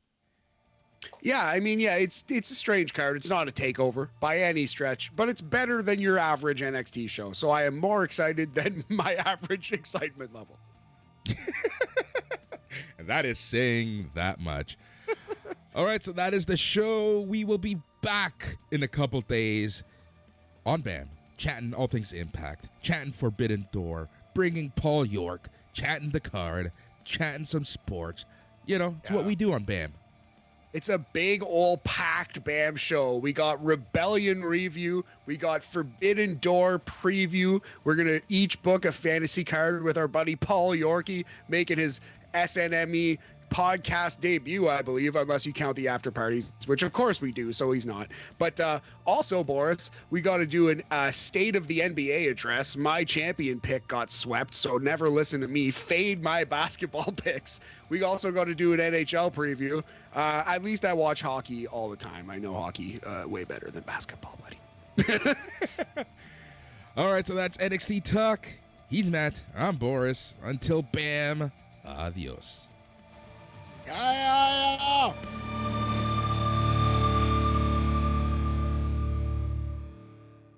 Yeah, I mean, yeah, it's a strange card. It's not a takeover by any stretch, but it's better than your average NXT show. So I am more excited than my average excitement level. And that is saying that much. All right, so that is the show. We will be back in a couple days on BAM, chatting all things Impact, chatting Forbidden Door, bringing Paul York, chatting the card, chatting some sports. You know, it's what we do on BAM. It's a big old packed BAM show. We got Rebellion review. We got Forbidden Door preview. We're going to each book a fantasy card with our buddy Paul Yorkie making his SNME podcast debut, I believe, unless you count the after parties, which of course we do, so he's not. But also, Boris, we got to do a state of the NBA address. My champion pick got swept, so never listen to me fade my basketball picks. We also got to do an NHL preview. At least I watch hockey all the time. I know hockey way better than basketball, buddy. All right, so that's NXT Talk. He's Matt. I'm Boris. Until BAM, adios. Yeah.